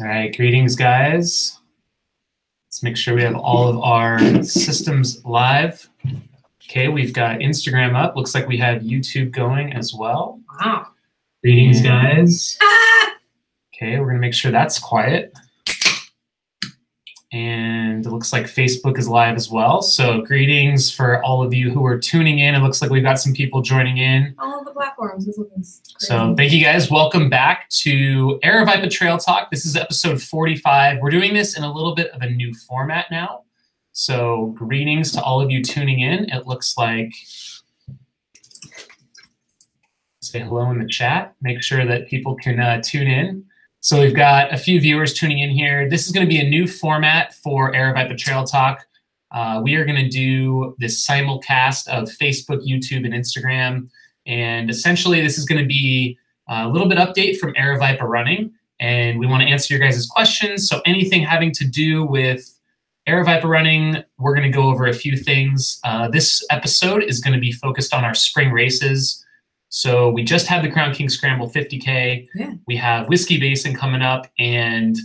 All right, greetings, guys. Let's make sure we have all of our systems live. Okay, we've got Instagram up. Looks like we have YouTube going as well. Wow. Greetings, guys. Okay, we're gonna make sure that's quiet. And it looks like Facebook is live as well. So greetings for all of you who are tuning in. It looks like we've got some people joining in. All of the platforms. This looking crazy. So thank you guys. Welcome back to Aravaipa Trail Talk. This is episode 45. We're doing this in a little bit of a new format now. So greetings to all of you tuning in. It looks like, say hello in the chat. Make sure that people can tune in. So we've got a few viewers tuning in here. This is going to be a new format for Aravaipa Trail Talk. We are going to do this simulcast of Facebook, YouTube, and Instagram. And essentially, this is going to be a little bit update from Aravaipa Running. And we want to answer your guys' questions. So anything having to do with Aravaipa Running, we're going to go over a few things. This episode is going to be focused on our spring races. So we just had the Crown King Scramble 50K. Yeah. We have Whiskey Basin coming up, and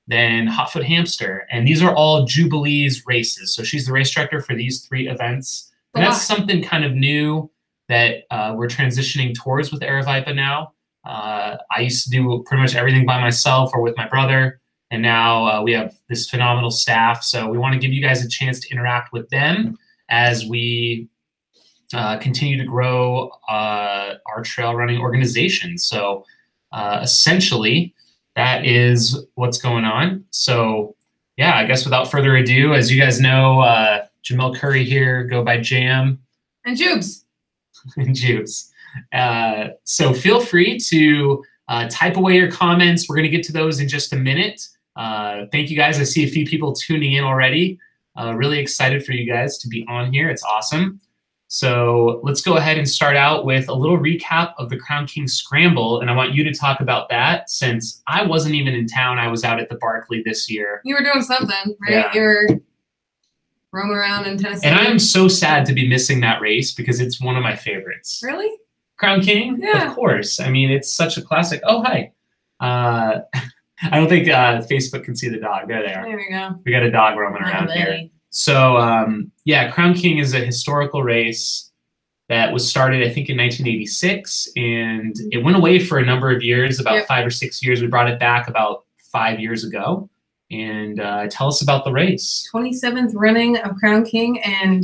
then Hotfoot Hamster. And these are all Jubilee's races. So she's the race director for these three events. And that's something kind of new that we're transitioning towards with Aravaipa now. I used to do pretty much everything by myself or with my brother. And now we have this phenomenal staff. So we want to give you guys a chance to interact with them as we continue to grow our trail running organization. So essentially, that is what's going on. So yeah, I guess without further ado, as you guys know, Jamil Coury here, go by Jam. And Jubes. And Jubes. So feel free to type away your comments. We're going to get to those in just a minute. Thank you guys. I see a few people tuning in already. Really excited for you guys to be on here. It's awesome. So let's go ahead and start out with a little recap of the Crown King Scramble. And I want you to talk about that since I wasn't even in town. I was out at the Barkley this year. You were doing something, right? Yeah. You were roaming around in Tennessee. And I am so sad to be missing that race because it's one of my favorites. Really? Crown King? Yeah. Of course. I mean, it's such a classic. Oh, hi. I don't think Facebook can see the dog. There they are. There we go. We got a dog roaming around here. So, yeah, Crown King is a historical race that was started, I think, in 1986, and it went away for a number of years, about 5 or 6 years. We brought it back about 5 years ago. And tell us about the race. 27th running of Crown King, and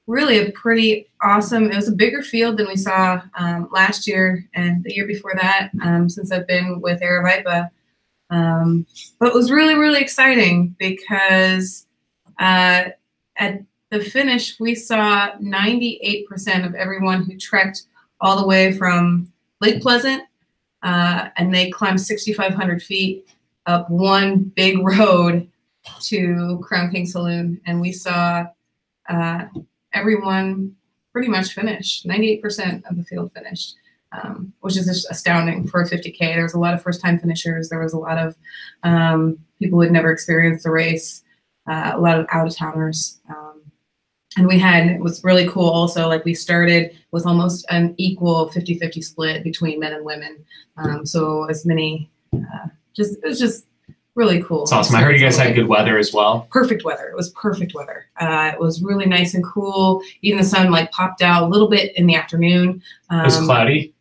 really a pretty awesome, it was a bigger field than we saw last year and the year before that, since I've been with Aravaipa. But it was really, really exciting because at the finish, we saw 98% of everyone who trekked all the way from Lake Pleasant, and they climbed 6,500 feet up one big road to Crown King Saloon. And we saw everyone pretty much finish. 98% of the field finished. Which is just astounding for a 50K. There was a lot of first-time finishers. There was a lot of people who had never experienced the race, a lot of out-of-towners. And it was really cool also, like we started with almost an equal 50-50 split between men and women. So as many, it was just really cool. It's awesome. I heard you guys had good weather as well. Perfect weather. It was perfect weather. It was really nice and cool. Even the sun like popped out a little bit in the afternoon. It was cloudy.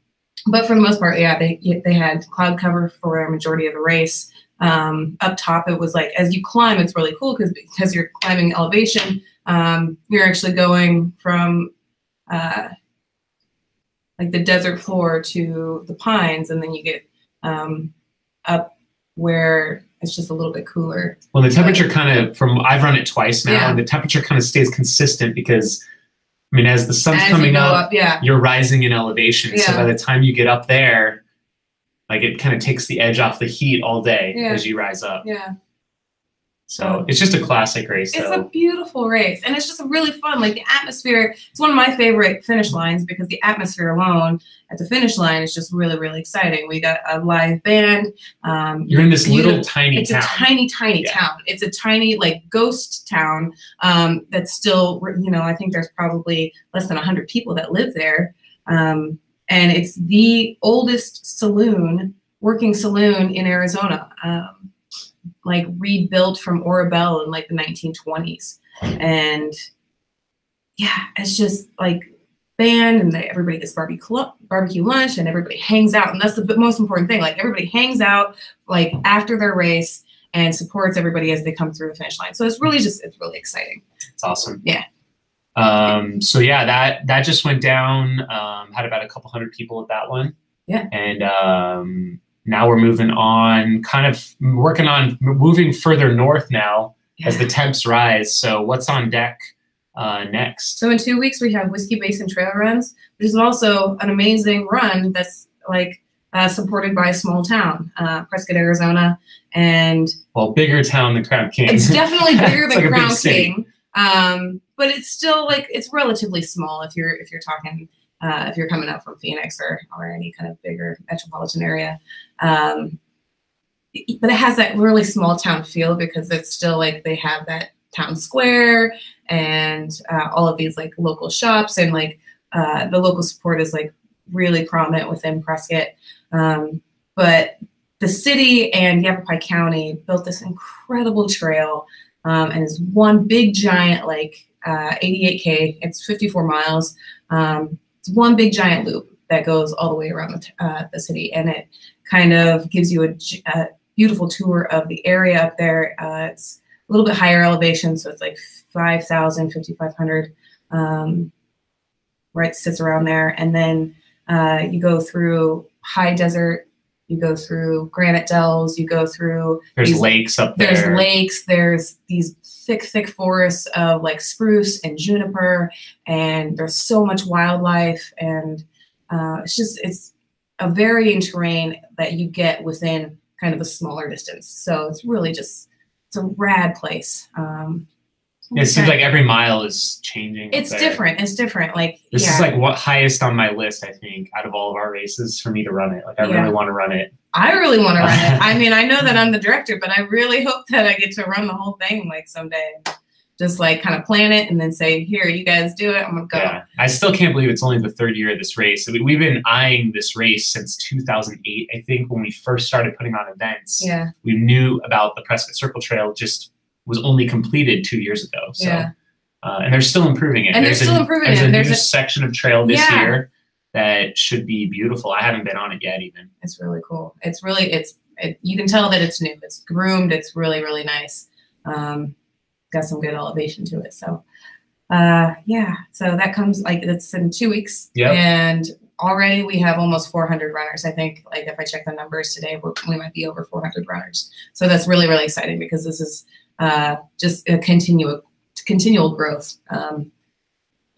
But for the most part, yeah, they had cloud cover for a majority of the race. Up top, it was like, as you climb, it's really cool because you're climbing elevation. You're actually going from like the desert floor to the pines, and then you get up where it's just a little bit cooler. Well, the temperature I've run it twice now, and the temperature kind of stays consistent because, I mean, as the sun's coming up, you're rising in elevation. Yeah. So by the time you get up there, like it kind of takes the edge off the heat all day as you rise up. Yeah. So it's just a classic race. It's a beautiful race. And it's just really fun. Like the atmosphere, it's one of my favorite finish lines because the atmosphere alone at the finish line is just really, really exciting. We got a live band. You're in this little tiny town. It's a tiny, tiny town. It's a tiny, like, ghost town that's still, I think there's probably less than 100 people that live there. and it's the oldest working saloon in Arizona, like rebuilt from Orabelle in like the 1920s. And yeah, it's just like band, and everybody gets barbecue lunch, and everybody hangs out. And that's the most important thing. Like everybody hangs out like after their race and supports everybody as they come through the finish line. So it's really exciting. It's awesome. Yeah. So yeah, that just went down, had about a couple hundred people at that one. Yeah. And now we're moving on, kind of working on moving further north now as the temps rise. So what's on deck next? So in 2 weeks we have Whiskey Basin Trail Runs, which is also an amazing run that's like supported by a small town, Prescott, Arizona. And well, bigger town than Crown King. It's definitely bigger than like Crown King. But it's still like, it's relatively small if you're talking if you're coming up from Phoenix or any kind of bigger metropolitan area. But it has that really small town feel because it's still like they have that town square and all of these like local shops, and like the local support is like really prominent within Prescott. But the city and Yavapai County built this incredible trail, and it's one big giant like 88K. It's 54 miles. It's one big giant loop that goes all the way around the city, and it kind of gives you a beautiful tour of the area up there. It's a little bit higher elevation, so it's like 5,000, 5,500, right, sits around there. And then you go through high desert, you go through granite dells, you go through— There's lakes up there. There's lakes, there's these thick forests of like spruce and juniper, and there's so much wildlife, and it's a varying terrain that you get within kind of a smaller distance. So it's really it's a rad place. It seems like every mile is changing. It's different. It's different. Like this is like what highest on my list, I think, out of all of our races for me to run it. Like I really want to run it. I really want to run it. I mean, I know that I'm the director, but I really hope that I get to run the whole thing like someday. Just like kind of plan it and then say, here, you guys do it. I'm gonna go. Yeah. I still can't believe it's only the third year of this race. I mean, we've been eyeing this race since 2008. I think when we first started putting on events, we knew about the Prescott Circle Trail, just was only completed 2 years ago. So, and they're still improving it. And they're still improving it. There's a new section of trail this year that should be beautiful. I haven't been on it yet even. It's really cool. It's really, you can tell that it's new. It's groomed. It's really, really nice. Got some good elevation to it. So, so that comes like, that's in 2 weeks. Yep. And already we have almost 400 runners. I think like if I check the numbers today, we might be over 400 runners. So that's really, really exciting because this is just a continual growth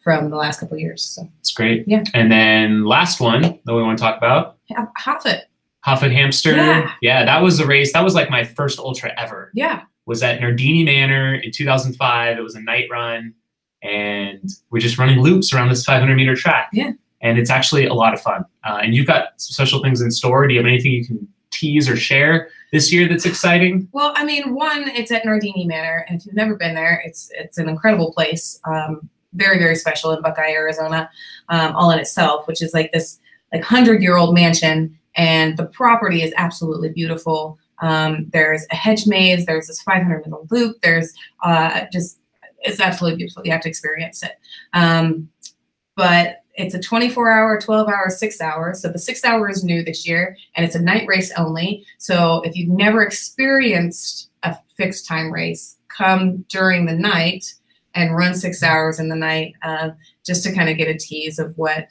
from the last couple of years. So it's great. Yeah. And then last one that we want to talk about. Hoffoot Hamster. Yeah, that was a race. That was like my first ultra ever. Yeah. Was at Nardini Manor in 2005. It was a night run, and we're just running loops around this 500-meter track. Yeah. And it's actually a lot of fun. And you've got some special things in store. Do you have anything you can tease or share this year that's exciting? Well, I mean, one, it's at Nardini Manor, and if you've never been there, it's an incredible place. Very, very special in Buckeye, Arizona, all in itself, which is like this like 100-year-old mansion, and the property is absolutely beautiful. There's a hedge maze, there's this 500-meter loop, there's it's absolutely beautiful. You have to experience it. But it's a 24-hour, 12-hour, 6-hour. So the 6-hour is new this year, and it's a night race only. So if you've never experienced a fixed time race, come during the night and run 6 hours in the night, just to kind of get a tease of what,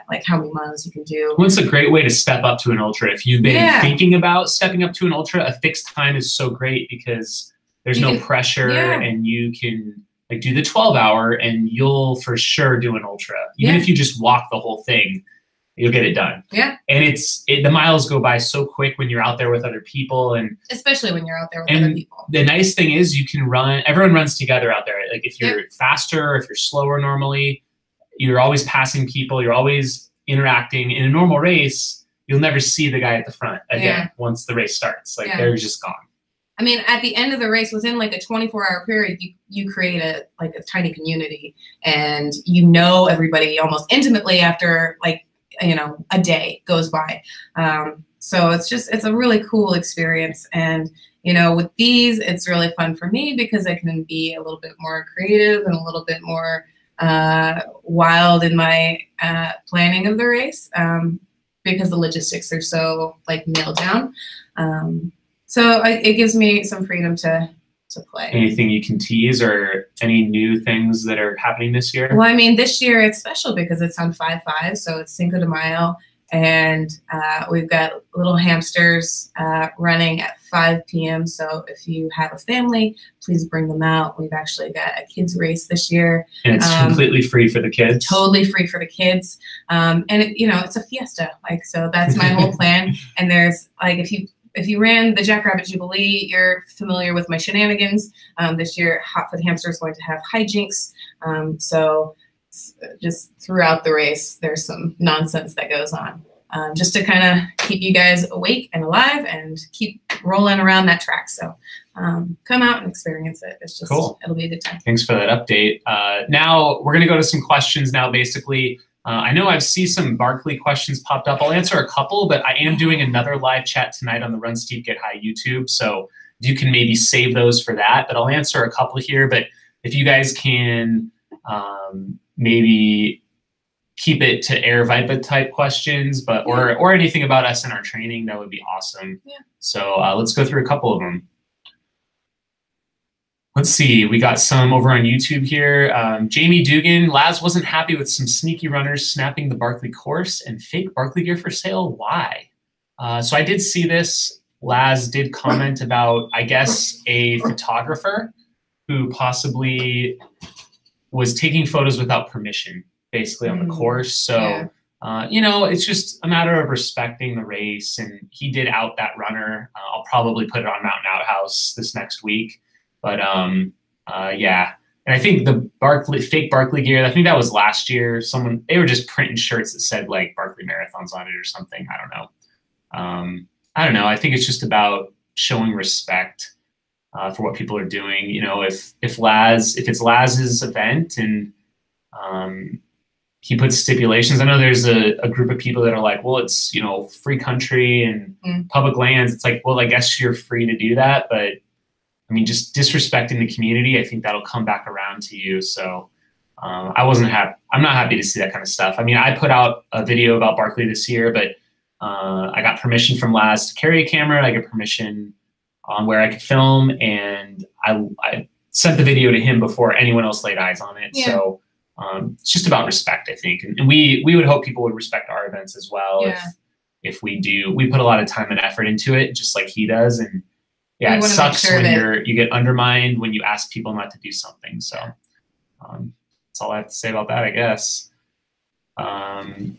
like how many miles you can do. Well, it's a great way to step up to an ultra. If you've been thinking about stepping up to an ultra, a fixed time is so great because there's no pressure, and you can like do the 12-hour and you'll for sure do an ultra. Even if you just walk the whole thing, you'll get it done. Yeah. And the miles go by so quick when you're out there with other people, and especially when you're out there with other people. The nice thing is you can run, everyone runs together out there. Like if you're faster, or if you're slower normally, you're always passing people, you're always interacting. In a normal race, you'll never see the guy at the front again once the race starts. Like they're just gone. I mean, at the end of the race, within like a 24-hour period, you create a tiny community, and you know everybody almost intimately after like a day goes by. So it's a really cool experience. And, with these, it's really fun for me because I can be a little bit more creative and a little bit more wild in my planning of the race, because the logistics are so nailed down. So it gives me some freedom to play. Anything you can tease or any new things that are happening this year? Well, I mean, this year it's special because it's on 5/5, so it's Cinco de Mayo, and we've got little hamsters running at 5 p.m. So if you have a family, please bring them out. We've actually got a kids race this year. And it's completely free for the kids? Totally free for the kids. And it's a fiesta. So that's my whole plan. And there's if you ran the Jackrabbit Jubilee, you're familiar with my shenanigans. This year, Hotfoot Hamster is going to have hijinks. So just throughout the race, there's some nonsense that goes on, just to kind of keep you guys awake and alive and keep rolling around that track. So come out and experience it. It's just cool. It'll be a good time. Thanks for that update. Now we're going to go to some questions now, basically. I know I've seen some Barkley questions popped up. I'll answer a couple, but I am doing another live chat tonight on the Run Steep Get High YouTube. So you can maybe save those for that, but I'll answer a couple here. But if you guys can maybe keep it to Aravaipa type questions, but or anything about us and our training, that would be awesome. Yeah. So let's go through a couple of them. Let's see, we got some over on YouTube here. Jamie Dugan, Laz wasn't happy with some sneaky runners snapping the Barkley course and fake Barkley gear for sale. Why? So I did see this. Laz did comment about, I guess, a photographer who possibly was taking photos without permission, basically on the course. So, it's just a matter of respecting the race. And he did out that runner. I'll probably put it on Mountain Outhouse this next week. But yeah, and I think the fake Barkley gear, I think that was last year. They were just printing shirts that said Barkley Marathons on it or something. I don't know. I think it's just about showing respect for what people are doing. If it's Laz's event and he puts stipulations. I know there's a group of people that are like, well, it's free country and public lands. It's like, well, I guess you're free to do that, but I mean, just disrespecting the community, I think that'll come back around to you. So I'm not happy to see that kind of stuff. I mean, I put out a video about Barkley this year, but I got permission from Laz to carry a camera. I got permission on where I could film, and I sent the video to him before anyone else laid eyes on it. Yeah. So it's just about respect, I think. And we would hope people would respect our events as well. Yeah. If we put a lot of time and effort into it, just like he does. And yeah, it sucks when you get undermined when you ask people not to do something. So that's all I have to say about that, I guess.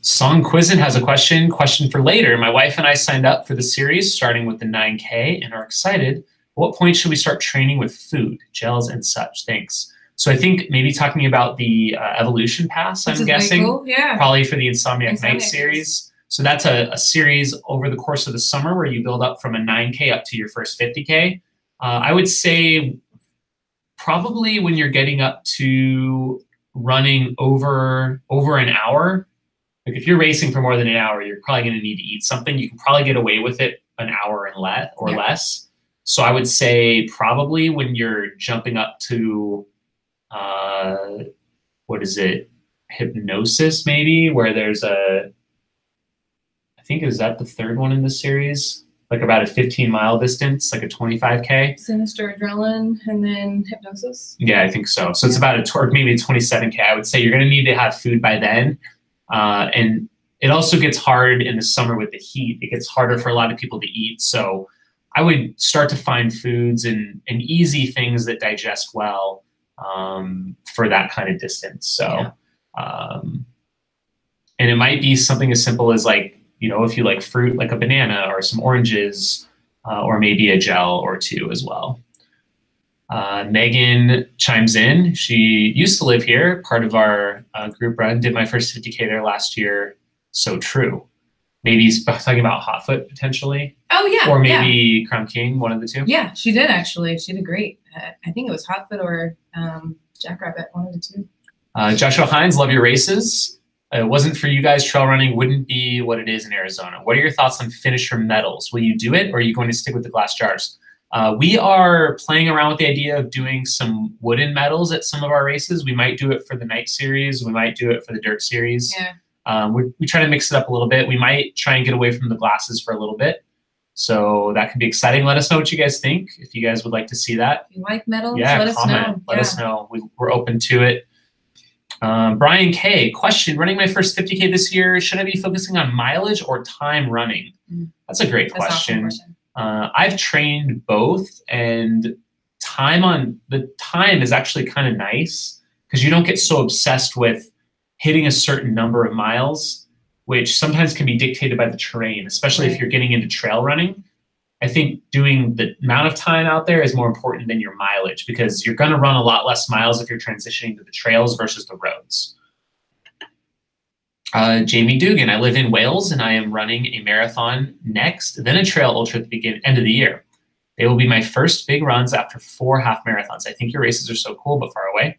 Song Quizen has a question for later. My wife and I signed up for the series starting with the 9K and are excited. At what point should we start training with food, gels, and such? Thanks. So I think maybe talking about the Evolution Pass, I'm guessing, cool. Yeah. Probably for the Insomniac Night series. So that's a series over the course of the summer where you build up from a 9K up to your first 50K. I would say probably when you're getting up to running over an hour, like if you're racing for more than an hour, you're probably going to need to eat something. You can probably get away with it an hour and less. So I would say probably when you're jumping up to, Hypnosis maybe, where there's I think is that the third one in the series, like about a 15-mile distance, like a 25K. Sinister Adrenaline and then Hypnosis. Yeah, I think so. So it's about maybe a 27K. I would say you're going to need to have food by then. And it also gets hard in the summer with the heat. It gets harder for a lot of people to eat. So I would start to find foods and easy things that digest well for that kind of distance. So, and it might be something as simple as if you like fruit, like a banana or some oranges, or maybe a gel or two as well. Megan chimes in. She used to live here, part of our group run, did my first 50K there last year. So true. Maybe he's talking about Hotfoot potentially. Oh, yeah. Or maybe Crown King, one of the two. Yeah, she did actually. She did great. I think it was Hotfoot or Jackrabbit, one of the two. Joshua Hines, love your races. it wasn't for you guys, trail running wouldn't be what it is in Arizona. What are your thoughts on finisher medals? Will you do it, or are you going to stick with the glass jars? We are playing around with the idea of doing some wooden medals at some of our races. We might do it for the night series. We might do it for the dirt series. Yeah. We try to mix it up a little bit. We might try and get away from the glasses for a little bit. So that could be exciting. Let us know what you guys think. If you guys would like to see that. If you like medals, yeah, let comment. us know. Let us know. We're open to it. Brian K, question, running my first 50K this year, should I be focusing on mileage or time running? That's a great question. Awesome question. I've trained both, and time is actually kind of nice because you don't get so obsessed with hitting a certain number of miles, which sometimes can be dictated by the terrain, especially if you're getting into trail running. I think doing the amount of time out there is more important than your mileage because you're going to run a lot less miles if you're transitioning to the trails versus the roads. Jamie Dugan, I live in Wales and I am running a marathon next, then a trail ultra at the end of the year. They will be my first big runs after 4 half marathons. I think your races are so cool, but far away.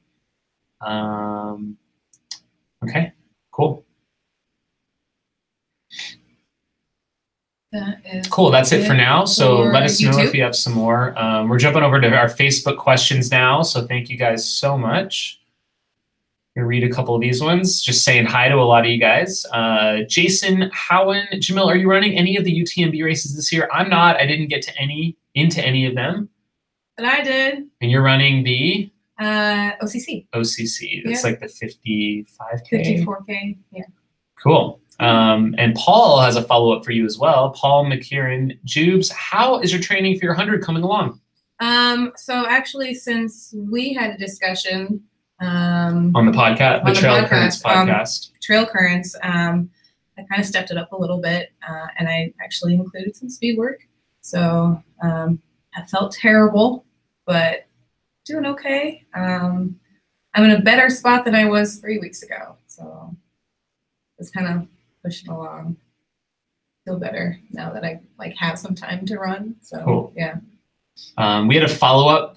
Okay, cool. That is cool. That's it for now. So let us know YouTube. if you have some more. We're jumping over to our Facebook questions now. So thank you guys so much. I'm going to read a couple of these ones. Just saying hi to a lot of you guys. Jason Howen, Jamil, are you running any of the UTMB races this year? I'm not. I didn't get into any of them. But I did. And you're running the? OCC. OCC. It's like the 55K? 54K, yeah. Cool. And Paul has a follow-up for you as well. Paul McKieran, Jubes, how is your training for your 100 coming along? So actually, since we had a discussion on the podcast, the Trail Currents podcast, Trail Currents, I kind of stepped it up a little bit, and I actually included some speed work. So I felt terrible, but doing okay. I'm in a better spot than I was 3 weeks ago. So it's kind of pushing along. Feel better now that I have some time to run. So cool. Yeah. We had a follow-up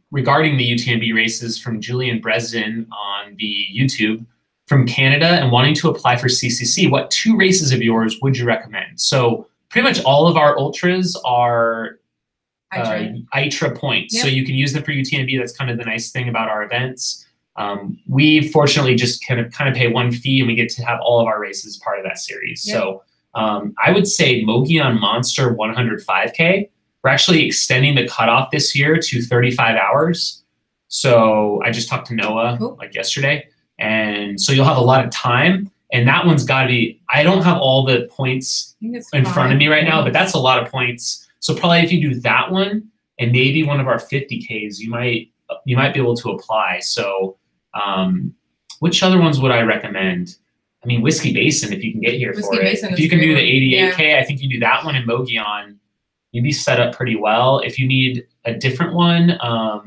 regarding the UTMB races from Julian Breslin on the YouTube from Canada and wanting to apply for CCC. What 2 races of yours would you recommend? So pretty much all of our ultras are ITRA points. Yep. So you can use them for UTMB. That's kind of the nice thing about our events. We fortunately just kind of pay one fee and we get to have all of our races part of that series. Yep. So I would say Mogollon Monster 105K. We're actually extending the cutoff this year to 35 hours. So I just talked to Noah like yesterday. And so you'll have a lot of time. And that one's got to be, I don't have all the points in front of me right now, but that's a lot of points. So probably if you do that one and maybe one of our 50Ks, you might be able to apply. So which other ones would I recommend? I mean, Whiskey Basin, if you can get here for it. If you can do the 88K, I think you do that one in Mogollon. You'd be set up pretty well. If you need a different one, I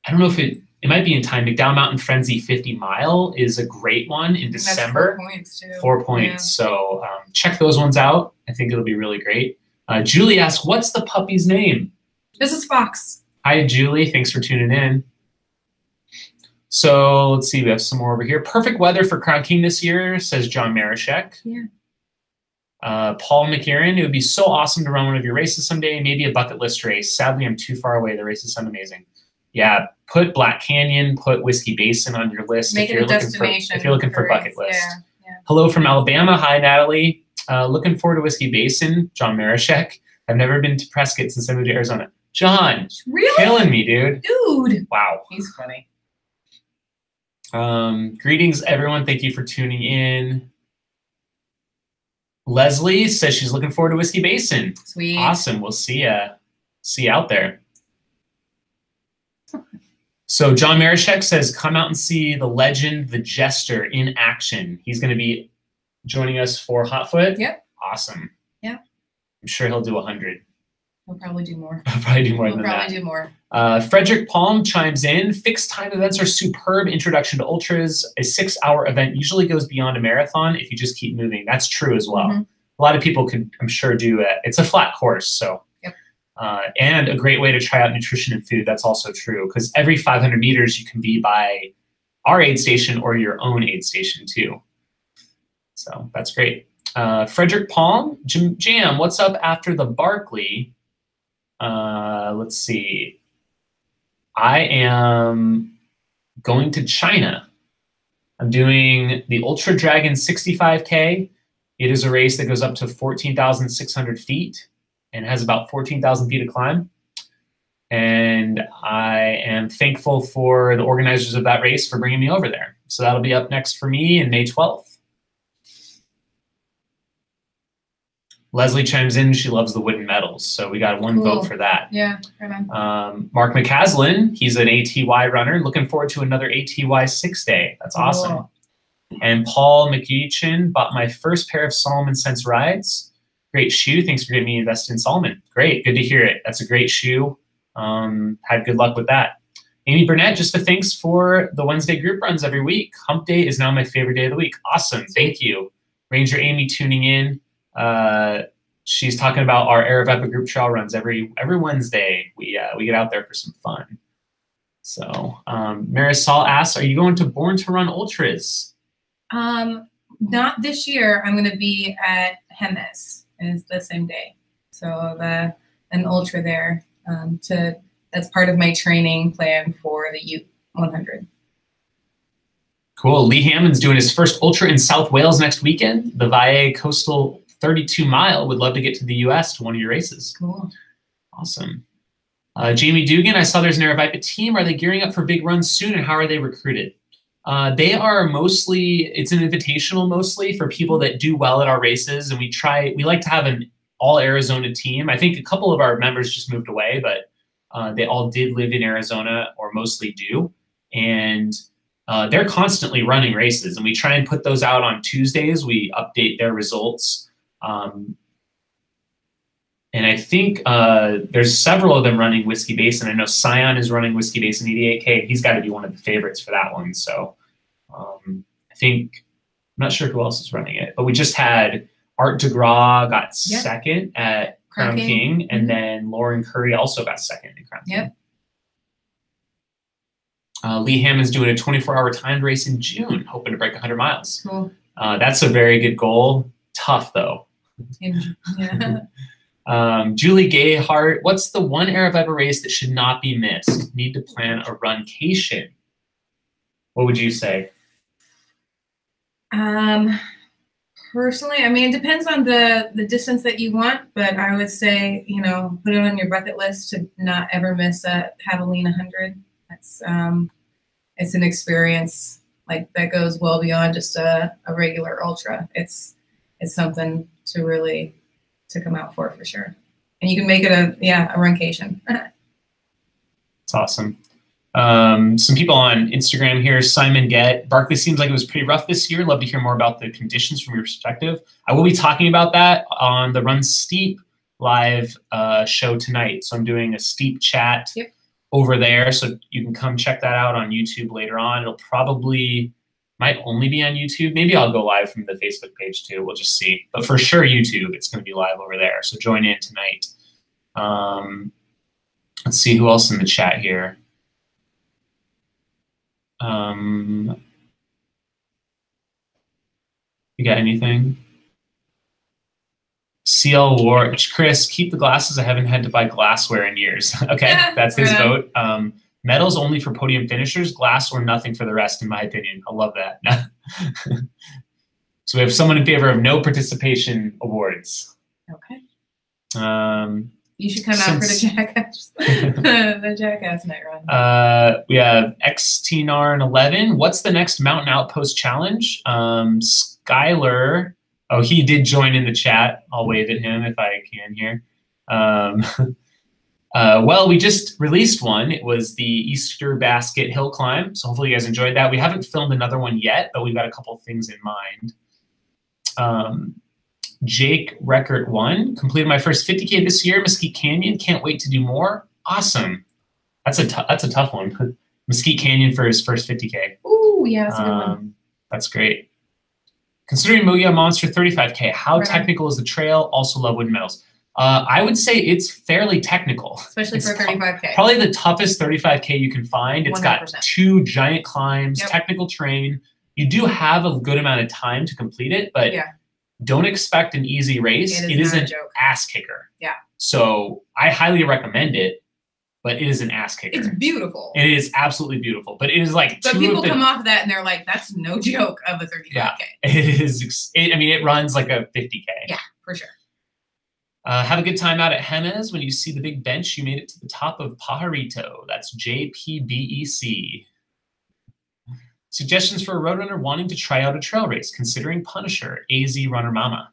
don't know if it might be in time. McDowell Mountain Frenzy 50 Mile is a great one in December. 4 points too. 4 points. Yeah. So check those ones out. I think it'll be really great. Julie asks, what's the puppy's name? This is Fox. Hi, Julie. Thanks for tuning in. So let's see. We have some more over here. Perfect weather for Crown King this year, says John Marishek. Yeah. Paul McKieran, it would be so awesome to run one of your races someday, maybe a bucket list race. Sadly, I'm too far away. The races sound amazing. Yeah, put Black Canyon, put Whiskey Basin on your list if you're looking for bucket list. Yeah. Hello from Alabama. Hi, Natalie. Looking forward to Whiskey Basin. John Marishek. I've never been to Prescott since I moved to Arizona. John, really? Killing me, dude. Dude. Wow. He's funny. Greetings, everyone. Thank you for tuning in. Leslie says she's looking forward to Whiskey Basin. Sweet. Awesome. We'll see you out there. So John Marishek says, come out and see the legend, the Jester in action. He's going to be joining us for Hotfoot. Yep. Awesome. Yeah. I'm sure he'll do 100. He'll probably do more. He'll probably do more than that. He'll probably do more. Frederick Palm chimes in. Fixed time events are superb introduction to ultras. A 6-hour event usually goes beyond a marathon if you just keep moving. That's true as well. Mm-hmm. A lot of people could, I'm sure, do it. It's a flat course, so. Yep. And a great way to try out nutrition and food. That's also true because every 500 meters you can be by our aid station or your own aid station too. So that's great. Frederick Palm, Jam, what's up after the Barkley? Let's see. I am going to China. I'm doing the Ultra Dragon 65K. It is a race that goes up to 14,600 feet and has about 14,000 feet of climb. And I am thankful for the organizers of that race for bringing me over there. So that'll be up next for me in May 12th. Leslie chimes in, she loves the wooden medals. So we got one vote for that. Yeah. Mark McCaslin, he's an ATY runner. Looking forward to another ATY 6-day. That's awesome. Cool. And Paul McEachin bought my first pair of Salomon Sense rides. Great shoe. Thanks for getting me invested in Salomon. Great. Good to hear it. That's a great shoe. Had good luck with that. Amy Burnett, just a thanks for the Wednesday group runs every week. Hump day is now my favorite day of the week. Awesome. Thank you. Ranger Amy tuning in. She's talking about our Aravaipa group trail runs every Wednesday. We get out there for some fun. So Marisol asks, are you going to Born to Run Ultras? Not this year. I'm going to be at Hemis. It's the same day. So an ultra there. That's part of my training plan for the Ute 100. Cool. Lee Hammond's doing his first ultra in South Wales next weekend. The Valle Coastal 32 mile. Would love to get to the US to one of your races. Cool. Awesome. Jamie Dugan, I saw there's an Aravaipa team. Are they gearing up for big runs soon, and how are they recruited? They are mostly, it's an invitational mostly for people that do well at our races, and we like to have an all Arizona team. I think a couple of our members just moved away, but they all did live in Arizona, or mostly do. And they're constantly running races, and we try and put those out on Tuesdays. We update their results. And I think there's several of them running Whiskey Basin. I know Scion is running Whiskey Basin 88K. He's got to be one of the favorites for that one. So I think, I'm not sure who else is running it, but we just had Art DeGraw got second at Crown King, and then Lauren Curry also got second at Crown King. Lee Hammond's doing a 24-hour timed race in June, hoping to break 100 miles. Cool. That's a very good goal. Tough, though. Yeah. Julie Gayhart, what's the one Aravaipa race that should not be missed? Need to plan a runcation. What would you say? Personally, I mean, it depends on the distance that you want, but I would say, you know, put it on your bucket list to not ever miss a Catalina 100. That's it's an experience like that goes well beyond just a regular ultra. It's something to really come out for sure. And you can make it a runcation. It's awesome. Some people on Instagram here, Simon Gett, Barkley seems like it was pretty rough this year. Love to hear more about the conditions from your perspective. I will be talking about that on the Run Steep live show tonight. So I'm doing a steep chat over there. So you can come check that out on YouTube later on. It'll probably might only be on YouTube. Maybe I'll go live from the Facebook page too. We'll just see. But for sure, YouTube, it's going to be live over there. So join in tonight. Let's see who else in the chat here. You got anything? CL War, Chris, keep the glasses. I haven't had to buy glassware in years. Okay, that's his vote. Medals only for podium finishers, glass or nothing for the rest, in my opinion. I love that. So we have someone in favor of no participation awards. Okay. You should come out for the Jackass, the Jackass night run. We have XTNarn11. What's the next Mountain Outpost challenge? Skylar. Oh, he did join in the chat. I'll wave at him if I can here. Well, we just released one. It was the Easter Basket Hill Climb. So hopefully you guys enjoyed that. We haven't filmed another one yet, but we've got a couple things in mind. Jake Record 1, completed my first 50K this year. Mesquite Canyon, can't wait to do more. Awesome. That's a tough one. Mesquite Canyon for his first 50K. Ooh, yeah, that's a good one. That's great. Considering Mugia Monster 35K, how technical is the trail? Also love wooden medals. I would say it's fairly technical. Especially for 35K. Probably the toughest 35K you can find. It's 100%. got 2 giant climbs, technical terrain. You do have a good amount of time to complete it, but don't expect an easy race. It is an ass kicker. Yeah. So I highly recommend it, but it is an ass kicker. It's beautiful. It is absolutely beautiful, but it is like But people come off that and they're like, that's no joke of a 35K. Yeah, it is. I mean, it runs like a 50K. Yeah, for sure. Have a good time out at Hemes. When you see the big bench, you made it to the top of Pajarito. That's JPBEC. Suggestions for a road runner wanting to try out a trail race, considering Punisher, AZ Runner Mama.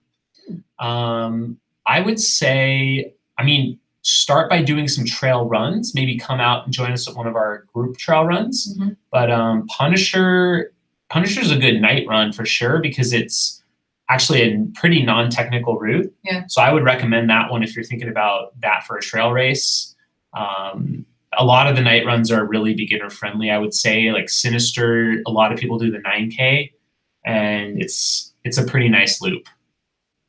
I would say, I mean, start by doing some trail runs. Maybe come out and join us at one of our group trail runs. But Punisher's a good night run for sure because it's actually a pretty non-technical route. Yeah. So I would recommend that one if you're thinking about that for a trail race. A lot of the night runs are really beginner friendly, I would say. Like Sinister, a lot of people do the 9K, and it's a pretty nice loop.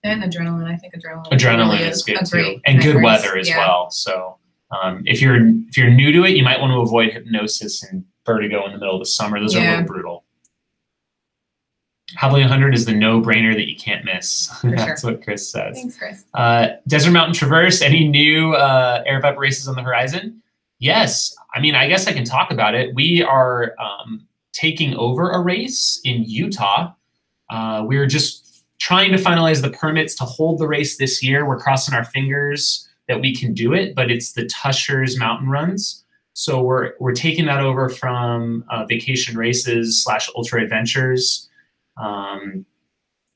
And adrenaline, I think adrenaline really is good too, and good weather as well. So if you're new to it, you might want to avoid Hypnosis and Vertigo in the middle of the summer. Those are a little brutal. Javelina 100 is the no-brainer that you can't miss. That's what Chris says. Thanks, Chris. Desert Mountain Traverse, any new Aravaipa races on the horizon? Yes. I mean, I guess I can talk about it. We are taking over a race in Utah. We're just trying to finalize the permits to hold the race this year. We're crossing our fingers that we can do it, but it's the Tushers Mountain Runs. So we're taking that over from Vacation Races / Ultra Adventures.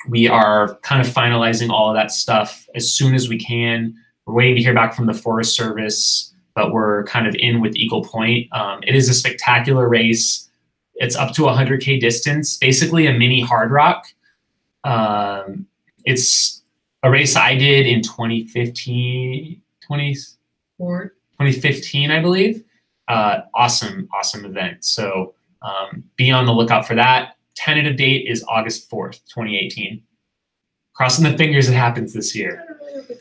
We are kind of finalizing all of that stuff as soon as we can. We're waiting to hear back from the Forest Service, but we're kind of in with Eagle Point. It is a spectacular race. It's up to 100K distance, basically a mini hard rock. It's a race I did in 2015, I believe. Awesome event. So be on the lookout for that. Tentative date is August 4th, 2018. Crossing the fingers it happens this year. I really hope it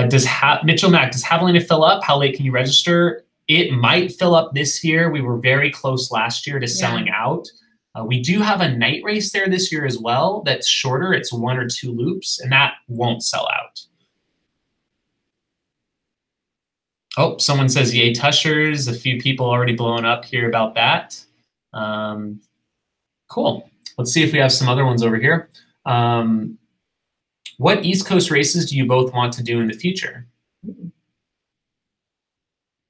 does. Mitchell Mack, does Javelina fill up? How late can you register? It might fill up this year. We were very close last year to selling out. We do have a night race there this year as well that's shorter. It's 1 or 2 loops, and that won't sell out. Oh, someone says, yay, Tushers. A few people already blowing up here about that. Cool. Let's see if we have some other ones over here. What East Coast races do you both want to do in the future?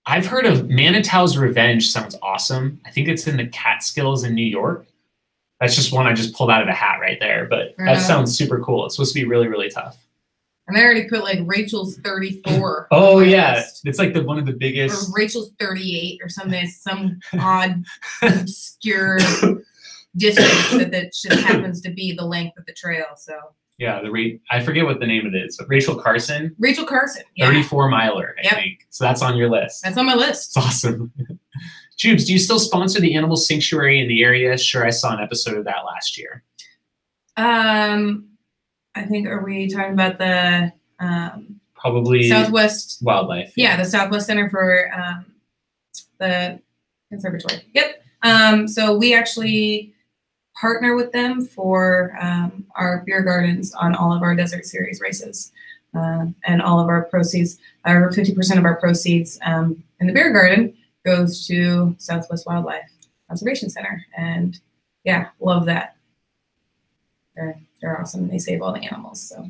I've heard of Manitow's Revenge. Sounds awesome. I think it's in the Catskills in New York. That's just one I just pulled out of a hat right there, but that sounds super cool. It's supposed to be really, really tough. And I already put like Rachel's 34. Oh yeah, it's like one of the biggest. Or Rachel's 38 or something. Some odd, obscure distance that just happens to be the length of the trail. So yeah, I forget what the name of it is. But Rachel Carson. Rachel Carson. 34 miler, I think. So that's on your list. That's on my list. It's awesome. Jubes, do you still sponsor the animal sanctuary in the area? Sure, I saw an episode of that last year. I think, are we talking about the probably Southwest Wildlife? Yeah, the Southwest Center for the Conservatory. Yep. So we actually partner with them for our beer gardens on all of our Desert Series races, and all of our proceeds, over 50% of our proceeds in the beer garden goes to Southwest Wildlife Conservation Center, and yeah, love that. They're awesome. They save all the animals. So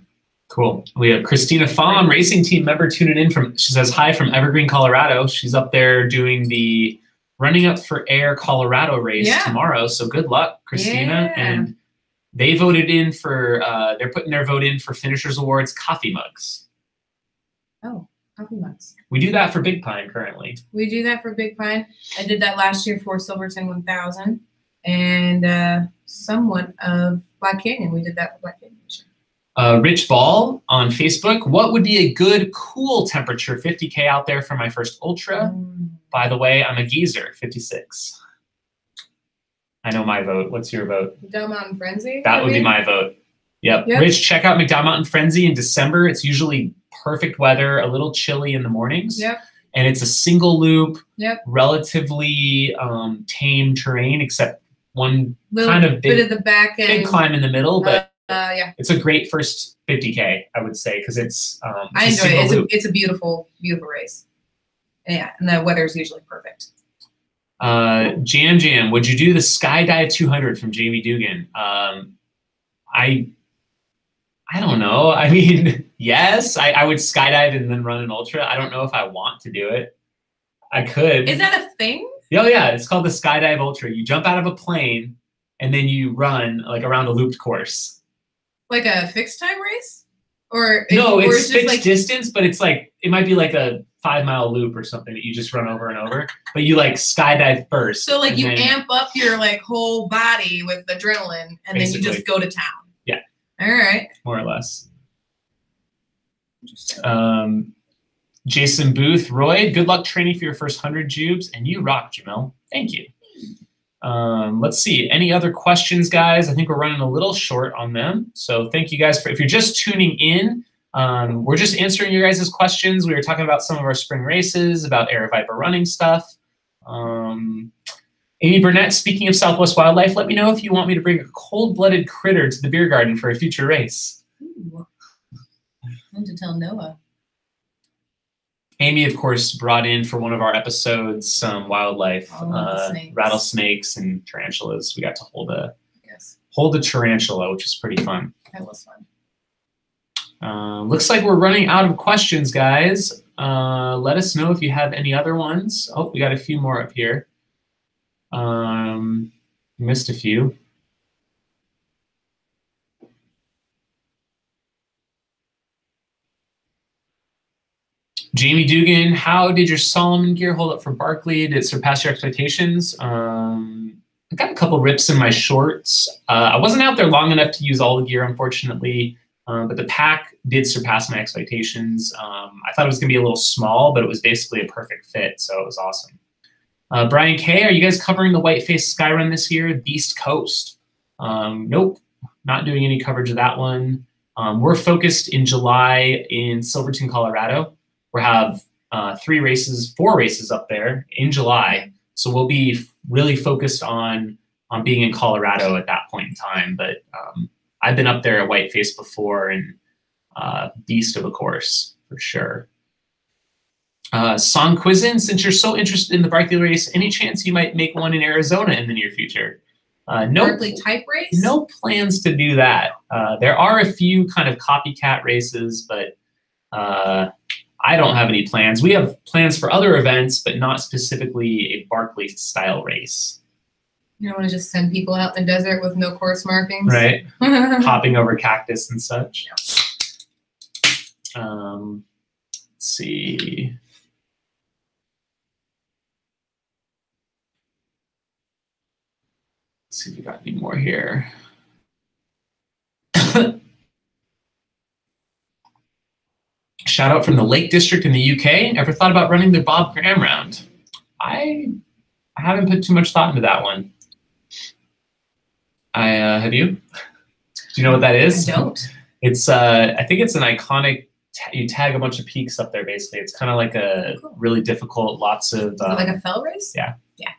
cool. We have Christina Pham, racing team member, tuning in from. She says hi from Evergreen, Colorado. She's up there doing the Running Up for Air Colorado race tomorrow. So good luck, Christina. Yeah. And they voted in for. They're putting their vote in for Finishers Awards coffee mugs. Oh, coffee mugs. We do that for Big Pine currently. We do that for Big Pine. I did that last year for Silverton 1000 and somewhat of Black Canyon. We did that for Black Canyon this year. Rich Ball on Facebook. What would be a good, cool temperature 50K out there for my first ultra? By the way, I'm a geezer, 56. I know my vote. What's your vote? McDowell Mountain Frenzy? That would be my vote. Yep. Rich, check out McDowell Mountain Frenzy in December. It's usually perfect weather, a little chilly in the mornings. Yep. And it's a single loop, Yep. relatively tame terrain, except one Little kind of bit of the back end. big climb in the middle, but yeah, it's a great first 50K, I would say, because it's I enjoy it. It's a beautiful, beautiful race. Yeah, and the weather is usually perfect. Jam, would you do the Skydive 200 from Jamie Dugan? I don't know. I mean, yes, I would skydive and then run an ultra. I don't know if I want to do it. I could. Is that a thing? Oh yeah, it's called the Skydive Ultra. You jump out of a plane and then you run like around a looped course. Like a fixed time race? Or no, it's just fixed like distance, but it's like it might be like a 5-mile loop or something that you just run over and over. But you like skydive first. So like you amp up your like whole body with adrenaline and then you just go to town. Yeah. All right. More or less. Jason Booth, Roy, good luck training for your first 100 Jubes, and you rock, Jamil. Thank you. Let's see. Any other questions, guys? I think we're running a little short on them. So thank you guys for, if you're just tuning in, we're just answering your guys' questions. We were talking about some of our spring races, about Aravaipa running stuff. Amy Burnett, speaking of Southwest wildlife, let me know if you want me to bring a cold-blooded critter to the beer garden for a future race. Ooh. I have to tell Noah. Amy, of course, brought in for one of our episodes some wildlife, rattlesnakes and tarantulas. We got to hold a tarantula, which was pretty fun. That was fun. Looks like we're running out of questions, guys. Let us know if you have any other ones. Oh, we got a few more up here. Missed a few. Jamie Dugan, how did your Solomon gear hold up for Barkley? Did it surpass your expectations? I got a couple rips in my shorts. I wasn't out there long enough to use all the gear, unfortunately, but the pack did surpass my expectations. I thought it was going to be a little small, but it was basically a perfect fit, so it was awesome. Brian K., are you guys covering the Whiteface Skyrun this year? Beast Coast. Nope, not doing any coverage of that one. We're focused in July in Silverton, Colorado. We'll have 4 races up there in July. So we'll be really focused on being in Colorado at that point in time. But I've been up there at Whiteface before, and beast of a course for sure. Song Quizzin, since you're so interested in the Barkley race, any chance you might make one in Arizona in the near future? No, Barkley type race? No plans to do that. There are a few kind of copycat races, but I don't have any plans. We have plans for other events, but not specifically a Barkley style race. You don't want to just send people out in the desert with no course markings? Right. Hopping over cactus and such. Yeah. Let's see. Let's see if we got any more here. Shout out from the Lake District in the UK. Ever thought about running the Bob Graham round? I haven't put too much thought into that one. Have you? Do you know what that is? I don't. It's I think it's an iconic. You tag a bunch of peaks up there. Basically, it's kind of like a really difficult. Lots of. Is it like a fell race? Yeah. Yeah.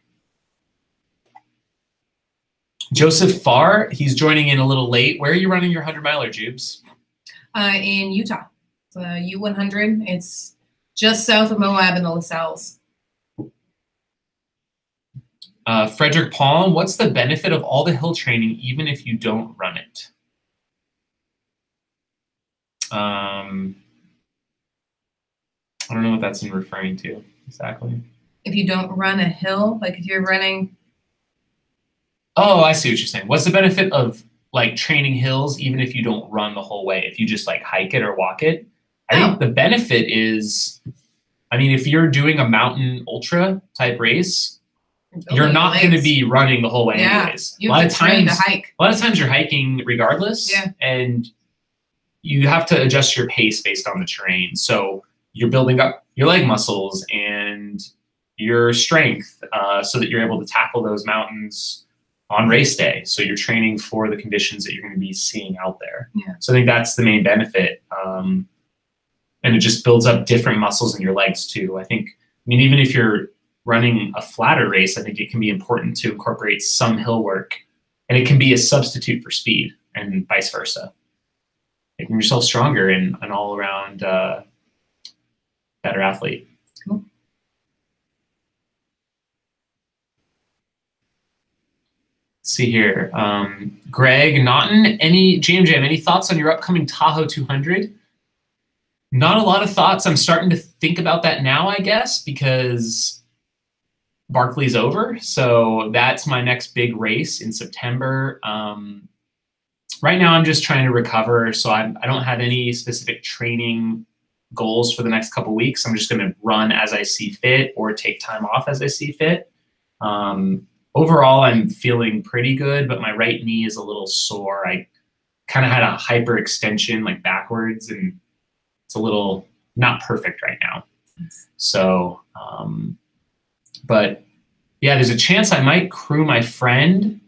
Joseph Farr, he's joining in a little late. Where are you running your 100-miler, Jubes? In Utah. U100. It's just south of Moab in the LaSalle's. Frederick Palm, what's the benefit of all the hill training even if you don't run it? I don't know what that's referring to exactly. If you don't run a hill, like if you're running. Oh, I see what you're saying. What's the benefit of like training hills even if you don't run the whole way? If you just like hike it or walk it? I think the benefit is, I mean, if you're doing a mountain ultra type race, you're not going to be running the whole way anyways. You have to train to hike. A lot of times you're hiking regardless, and you have to adjust your pace based on the terrain. So you're building up your leg muscles and your strength so that you're able to tackle those mountains on race day. So you're training for the conditions that you're going to be seeing out there. Yeah. So I think that's the main benefit. and it just builds up different muscles in your legs too. I mean, even if you're running a flatter race, I think it can be important to incorporate some hill work, and it can be a substitute for speed and vice versa. Making yourself stronger and an all around better athlete. Cool. Let's see here. Greg Naughton, any thoughts on your upcoming Tahoe 200? Not a lot of thoughts. I'm starting to think about that now, I guess, because Barkley's over. So that's my next big race in September. Right now I'm just trying to recover. So I don't have any specific training goals for the next couple of weeks. I'm just going to run as I see fit or take time off as I see fit. Overall, I'm feeling pretty good, but my right knee is a little sore. I kind of had a hyperextension like backwards, and it's a little not perfect right now. So, but yeah, there's a chance I might crew my friend.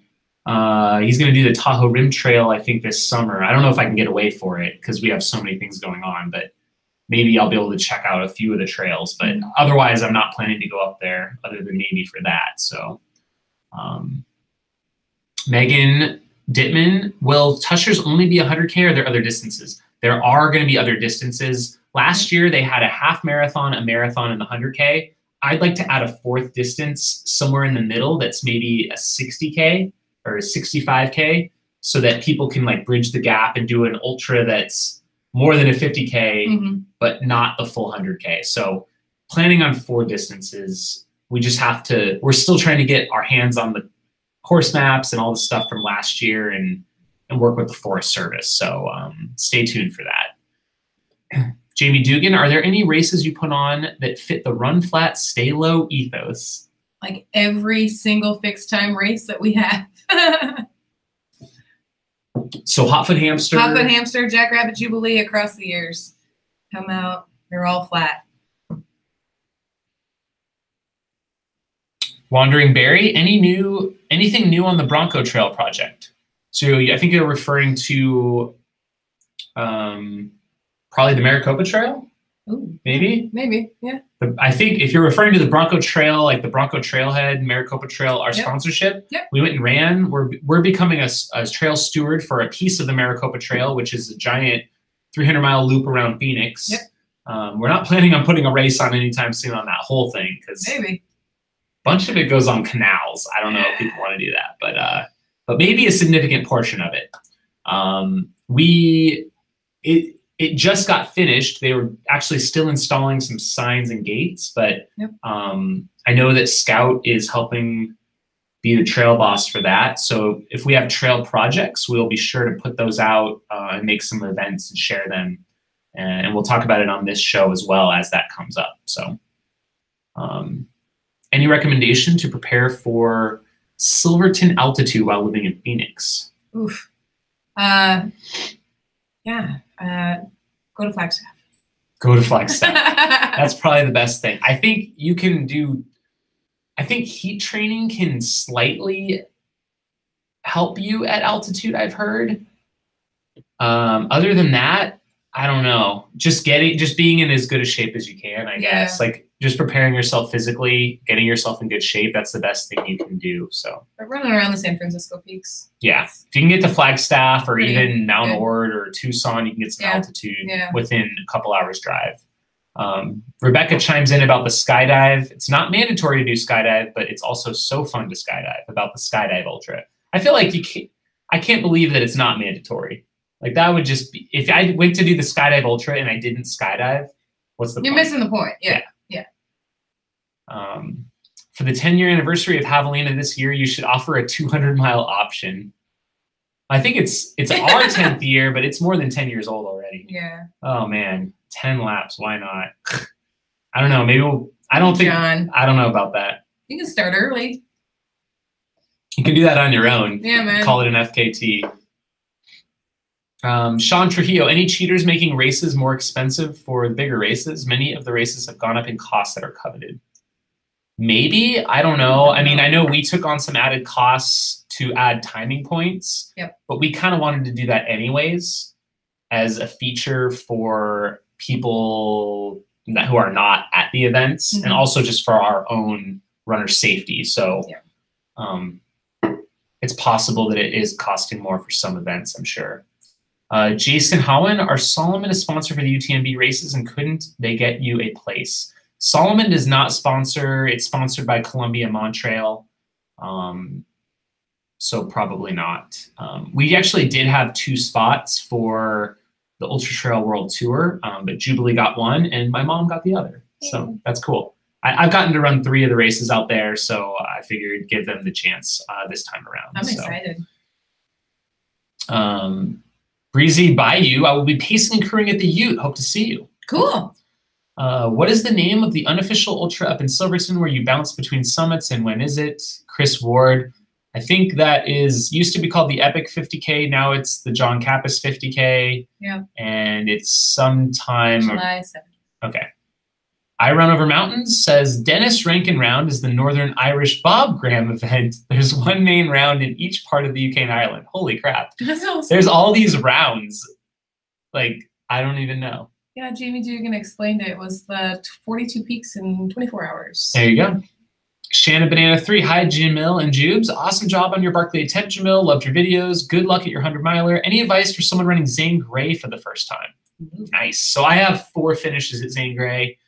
He's going to do the Tahoe Rim Trail, I think, this summer. I don't know if I can get away for it because we have so many things going on, but maybe I'll be able to check out a few of the trails. But otherwise, I'm not planning to go up there other than maybe for that. So, Megan Dittman, will Tushers only be 100K, or are there other distances? There are going to be other distances. Last year, they had a half marathon, a marathon, and the 100K. I'd like to add a fourth distance somewhere in the middle that's maybe a 60K or a 65K, so that people can like bridge the gap and do an ultra that's more than a 50K, but not the full 100K. So planning on 4 distances. We just have to, we're still trying to get our hands on the course maps and all the stuff from last year and work with the Forest Service. So stay tuned for that. Jamie Dugan, are there any races you put on that fit the run flat, stay low ethos? Like every single fixed time race that we have. So Hotfoot Hamster. Hotfoot Hamster, Jackrabbit Jubilee across the years. Come out, they're all flat. Wandering Berry, anything new on the Bronco Trail project? So I think you're referring to probably the Maricopa Trail. Ooh, maybe, yeah. I think if you're referring to the Bronco Trail, like the Bronco Trailhead, Maricopa Trail, our sponsorship, we went and ran. We're becoming a trail steward for a piece of the Maricopa Trail, which is a giant 300-mile loop around Phoenix. We're not planning on putting a race on anytime soon on that whole thing, because maybe a bunch of it goes on canals. I don't know if people want to do that, but maybe a significant portion of it. It just got finished. They were actually still installing some signs and gates, but I know that Scout is helping be the trail boss for that. So if we have trail projects, we'll be sure to put those out and make some events and share them. And we'll talk about it on this show as well as that comes up. So any recommendation to prepare for Silverton altitude while living in Phoenix? Oof. Go to Flagstaff. Go to Flagstaff. That's probably the best thing. I think you can do, I think heat training can slightly help you at altitude, I've heard. Other than that, I don't know. Just being in as good a shape as you can, I guess. Like just preparing yourself physically, getting yourself in good shape, that's the best thing you can do. So but running around the San Francisco peaks. Yeah. If you can get to Flagstaff or even Mount Ord or Tucson, you can get some altitude within a couple hours drive. Rebecca chimes in about the skydive. It's not mandatory to do skydive, but it's also so fun to skydive, about the skydive ultra. I feel like I can't believe that it's not mandatory. Like that would just be, if I went to do the skydive ultra and I didn't skydive, what's the point? You're missing the point. Yeah. For the 10-year anniversary of Javelina this year, you should offer a 200-mile option. I think it's our 10th year, but it's more than 10 years old already. Yeah. Oh man, 10 laps. Why not? I don't know. Maybe I don't know about that. You can start early. You can do that on your own. Yeah, man. Call it an FKT. Sean Trujillo, any cheaters making races more expensive for the bigger races? Many of the races have gone up in costs that are coveted. Maybe, I don't know. I mean, I know we took on some added costs to add timing points, but we kind of wanted to do that anyways as a feature for people who are not at the events, and also just for our own runner safety. So it's possible that it is costing more for some events, I'm sure. Jason Howen, are Solomon a sponsor for the UTMB races, and couldn't they get you a place? Solomon does not sponsor. It's sponsored by Columbia Montrail. So probably not. We actually did have 2 spots for the Ultra Trail World Tour, but Jubilee got one and my mom got the other. So that's cool. I've gotten to run 3 of the races out there, so I figured give them the chance this time around. I'm excited. Breezy Bayou, I will be pacing and crewing at the Ute. Hope to see you. Cool. What is the name of the unofficial ultra up in Silverton where you bounce between summits, and when is it? Chris Ward. I think that used to be called the Epic 50K. Now it's the John Kappas 50K. Yeah. And it's sometime. July 7th. Okay. I Run Over Mountains says Dennis Rankin Round is the Northern Irish Bob Graham event. There's one main round in each part of the UK and Ireland. Holy crap. That's awesome. There's all these rounds. Like, I don't even know. Yeah, Jamie Dugan explained it. It was the 42 peaks in 24 hours. There you go. Shannon Banana 3, hi Jamil and Jubes. Awesome job on your Barkley attempt, Jamil. Loved your videos. Good luck at your 100-miler. Any advice for someone running Zane Grey for the first time? Nice. So I have 4 finishes at Zane Grey.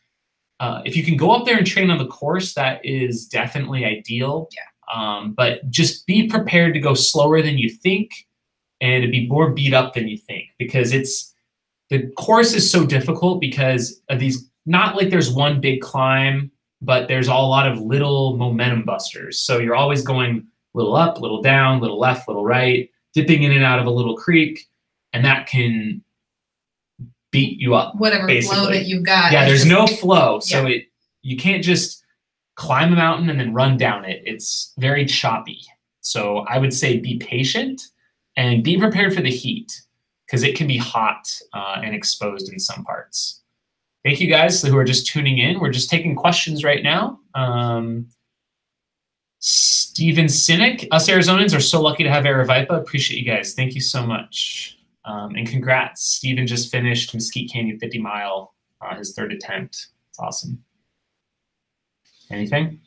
If you can go up there and train on the course, that is definitely ideal. Yeah. But just be prepared to go slower than you think and to be more beat up than you think, because the course is so difficult because of these, not like there's one big climb, but there's a lot of little momentum busters. So you're always going little up, little down, little left, little right, dipping in and out of a little creek, and that can beat you up. Whatever basically. Flow that you've got. Yeah, there's no flow. So Yeah. you can't just climb a mountain and then run down it. It's very choppy. So I would say be patient and be prepared for the heat, because it can be hot and exposed in some parts. Thank you guys who are just tuning in. We're just taking questions right now. Steven Sinek, us Arizonans are so lucky to have Aravaipa. Appreciate you guys. Thank you so much. And congrats. Steven just finished Mesquite Canyon 50-mile, his 3rd attempt. It's awesome. Anything?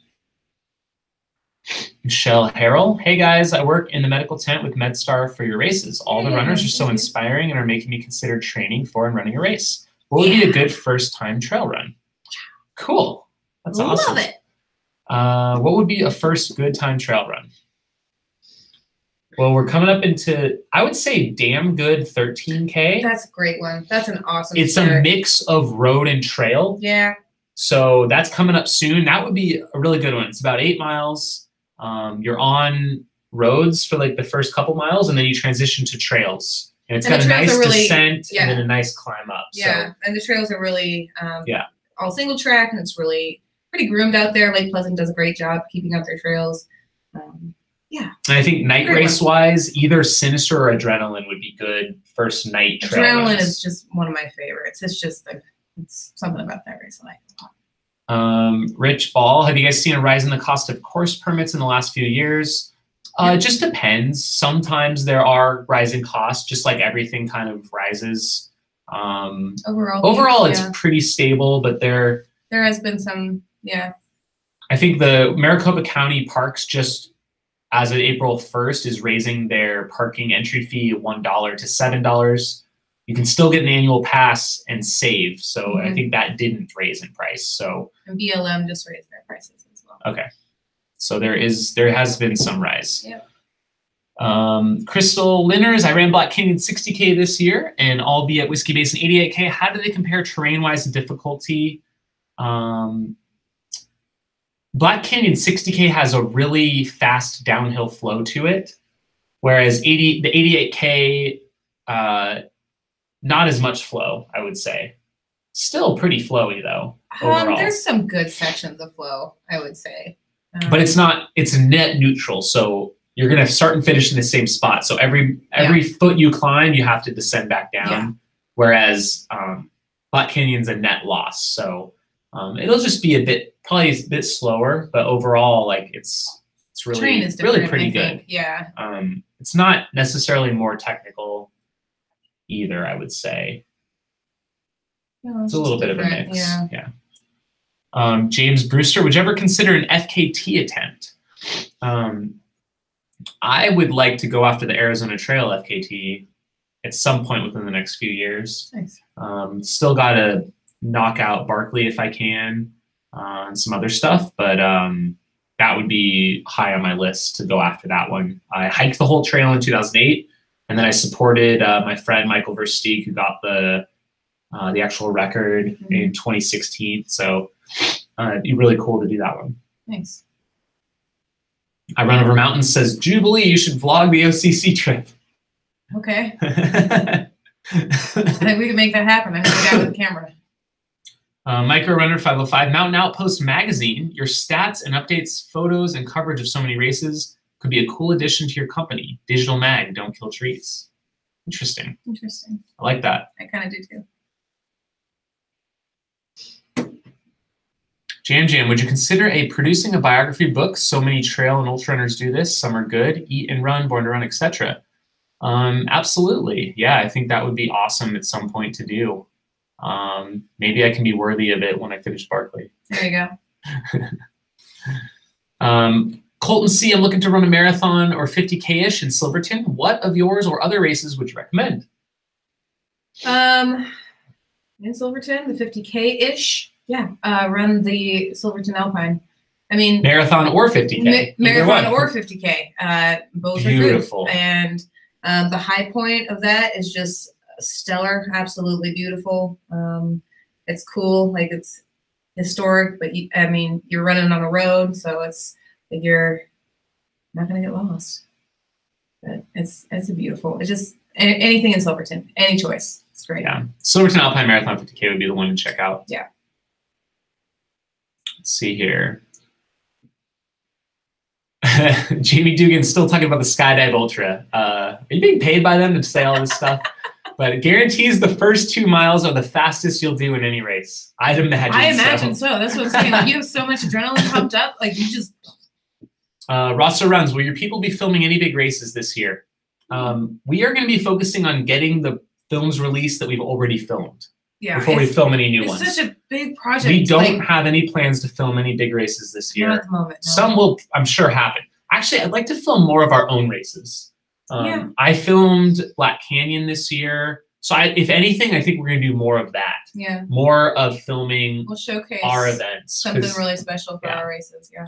Michelle Harrell, hey guys, I work in the medical tent with MedStar for your races. All the runners are so inspiring and are making me consider training for and running a race. What would be a good first-time trail run? Cool. That's awesome. Love it. What would be a first good-time trail run? Well, we're coming up into, I would say, damn good 13K. That's a great one. That's an awesome It's a mix of road and trail. Yeah. So that's coming up soon. That would be a really good one. It's about 8 miles. You're on roads for like the first couple miles, and then you transition to trails. And it's got a nice descent and then a nice climb up. Yeah, so. And the trails are really all single track, and it's really pretty groomed out there. Lake Pleasant does a great job keeping up their trails. Yeah. And I think night race-wise, either Sinister or Adrenaline would be good first night trail Adrenaline runs. is just one of my favorites. It's just it's something about that race I like a lot. Rich Ball, have you guys seen a rise in the cost of course permits in the last few years? It just depends. Sometimes there are rising costs, just like everything kind of rises. Overall, it's pretty stable, but there has been some, I think the Maricopa County Parks just, as of April 1st, is raising their parking entry fee $1 to $7. You can still get an annual pass and save. So I think that didn't raise in price. So and BLM just raised their prices as well. Okay. So there has been some rise. Yep. Crystal Linners, I ran Black Canyon 60K this year, and I'll be at Whiskey Basin 88K. How do they compare terrain-wise and difficulty? Black Canyon 60K has a really fast downhill flow to it, whereas the 88K, not as much flow, I would say. Still pretty flowy though. Overall. There's some good sections of flow, I would say. But it's net neutral. So you're going to start and finish in the same spot. So every foot you climb, you have to descend back down. Yeah. Whereas Black Canyon's a net loss. So it'll just be probably a bit slower, but overall, like it's really pretty good. Yeah. It's not necessarily more technical either, I would say. No, it's a little bit of a different, mix. yeah. James Brewster, would you ever consider an FKT attempt? I would like to go after the Arizona Trail FKT at some point within the next few years. Nice. Still got to knock out Barkley if I can, and some other stuff, but that would be high on my list to go after that one. I hiked the whole trail in 2008, and then I supported my friend Michael Versteeg, who got the actual record in 2016. So it'd be really cool to do that one. Nice. I Run Over Mountains says, Jubilee, you should vlog the OCC trip. Okay. I think we can make that happen. I know the guy with the camera. Micro Runner 505, Mountain Outpost Magazine. Your stats and updates, photos, and coverage of so many races could be a cool addition to your company. Digital mag, don't kill trees. Interesting. Interesting. I like that. I kind of do too. Jam, would you consider producing a biography book? So many trail and ultra runners do this. Some are good, Eat and Run, Born to Run, etc. Absolutely. Yeah, I think that would be awesome at some point to do. Maybe I can be worthy of it when I finish Barkley. There you go. Colton C, I'm looking to run a marathon or 50K-ish in Silverton. What of yours or other races would you recommend? In Silverton, the 50K-ish. Yeah, run the Silverton Alpine. I mean, marathon or 50K. Marathon or 50K. Both beautiful. Are good. And the high point of that is just stellar, absolutely beautiful. It's cool, like it's historic, but I mean, you're running on a road, so it's like you're not gonna get lost. But it's a beautiful. It's just anything in Silverton, any choice. It's great. Yeah, Silverton Alpine Marathon 50K would be the one to check out. Yeah. Let's see here. Jamie Dugan's still talking about the Skydive Ultra. Are you being paid by them to say all this stuff? But it guarantees the first 2 miles are the fastest you'll do in any race. I'd imagine. I imagine so. That's what I'm saying. Like, you have so much adrenaline pumped up, like you just. Rossa Runs, will your people be filming any big races this year? We are going to be focusing on getting the films released that we've already filmed. Yeah, before we film any new ones. It's such a big project. We don't have any plans to film any big races this year. Not at the moment. No. Some will, I'm sure, happen. Actually, I'd like to film more of our own races. Yeah. I filmed Black Canyon this year. So if anything, I think we're going to do more of that. Yeah. More of filming we'll showcase our events. Something really special for our races. Yeah.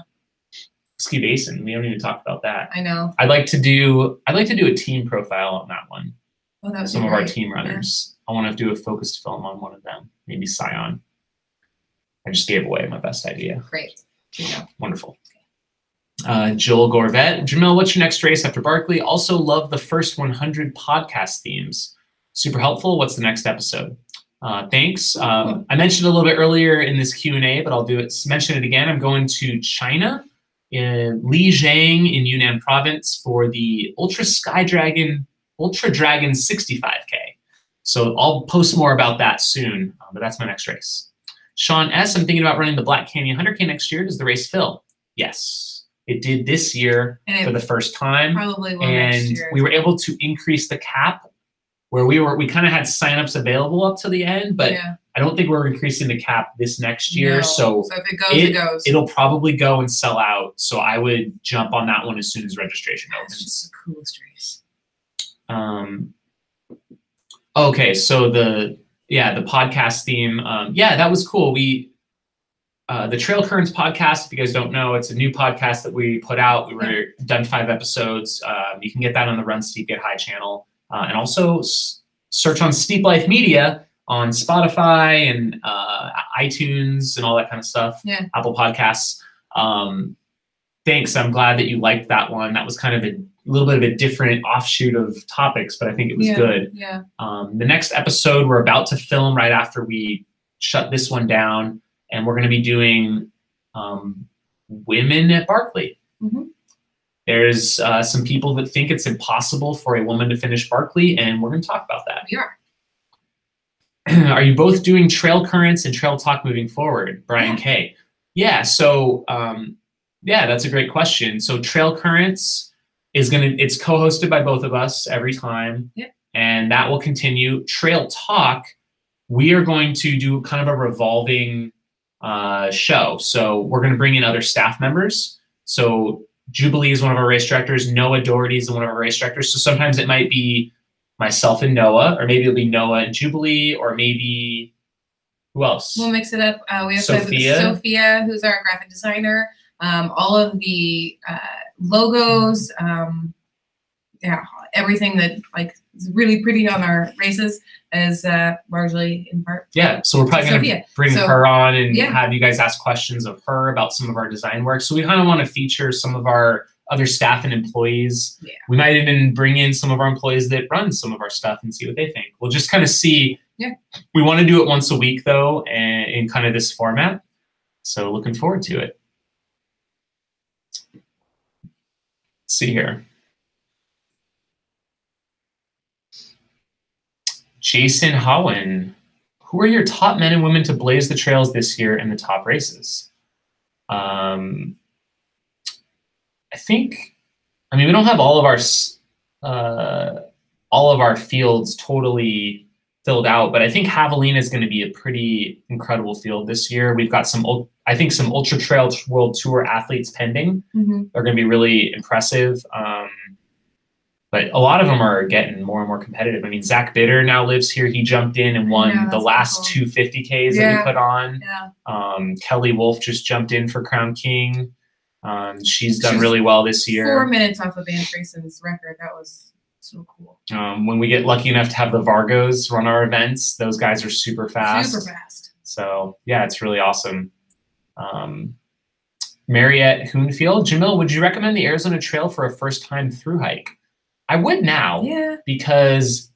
Ski Basin. We haven't even talked about that. I know. I'd like to do a team profile on that one. Oh, that would Some be of our great. team runners. Yeah. I want to do a focused film on one of them. Maybe Scion. I just gave away my best idea. Great. Yeah. Wonderful. Joel Gorvet. Jamil, what's your next race after Barkley? Also love the first 100 podcast themes. Super helpful. What's the next episode? Thanks. I mentioned a little bit earlier in this Q&A, but I'll mention it again. I'm going to China in Lijiang in Yunnan province for the Ultra Dragon 65K. So I'll post more about that soon, but that's my next race. Sean S, I'm thinking about running the Black Canyon 100K next year. Does the race fill? Yes, it did this year for the first time. Probably will next year. We were able to increase the cap where we kind of had signups available up to the end, but I don't think we're increasing the cap this next year. No. So if it goes, it goes. It'll probably go and sell out. So I would jump on that one as soon as registration opens. It's just the coolest race. Okay, so the podcast theme, that was cool. We the Trail Currents podcast, if you guys don't know, it's a new podcast that we put out. We were done 5 episodes. You can get that on the Run Steep Get High channel, and also search on Steep Life Media on Spotify and iTunes and all that kind of stuff. Yeah. Apple Podcasts. Thanks. I'm glad that you liked that one. That was kind of a little bit of a different offshoot of topics, but I think it was good. Yeah. The next episode we're about to film right after we shut this one down, and we're going to be doing women at Barkley. Mm-hmm. There's some people that think it's impossible for a woman to finish Barkley, and we're going to talk about that. We are. Are you both doing Trail Currents and Trail Talk moving forward? Brian K. Yeah. So that's a great question. So Trail Currents it's co-hosted by both of us every time. Yep. And that will continue. Trail Talk we are going to do kind of a revolving show. So we're going to bring in other staff members. So Jubilee is one of our race directors. Noah Doherty is one of our race directors. So sometimes it might be myself and Noah, or maybe it'll be Noah and Jubilee, or maybe who else? We'll mix it up. We also have Sophia, who's our graphic designer. All of the logos, yeah, everything that like is really pretty on our races is largely in part. Yeah, so we're probably going to bring her on and have you guys ask questions of her about some of our design work. So we kind of want to feature some of our other staff and employees. Yeah. We might even bring in some of our employees that run some of our stuff and see what they think. We'll just kind of see. Yeah. We want to do it once a week though, and in kind of this format. So looking forward to it. Let's see here. Jason Howen, who are your top men and women to blaze the trails this year in the top races? I think, I mean, we don't have all of our fields totally filled out, but I think Javelina is going to be a pretty incredible field this year. We've got some, I think, some Ultra Trail World Tour athletes pending. They're going to be really impressive. But a lot of them are getting more and more competitive. I mean, Zach Bitter now lives here. He jumped in and won the last cool. 2 50Ks that we put on. Yeah. Kelly Wolf just jumped in for Crown King. She's done really well this year. 4 minutes off of Van Tracen's record. That was so cool. When we get lucky enough to have the Vargos run our events, those guys are super fast. Super fast. So, yeah, it's really awesome. Mariette Hoonfield. Jamil, would you recommend the Arizona Trail for a first-time through hike? I would now, because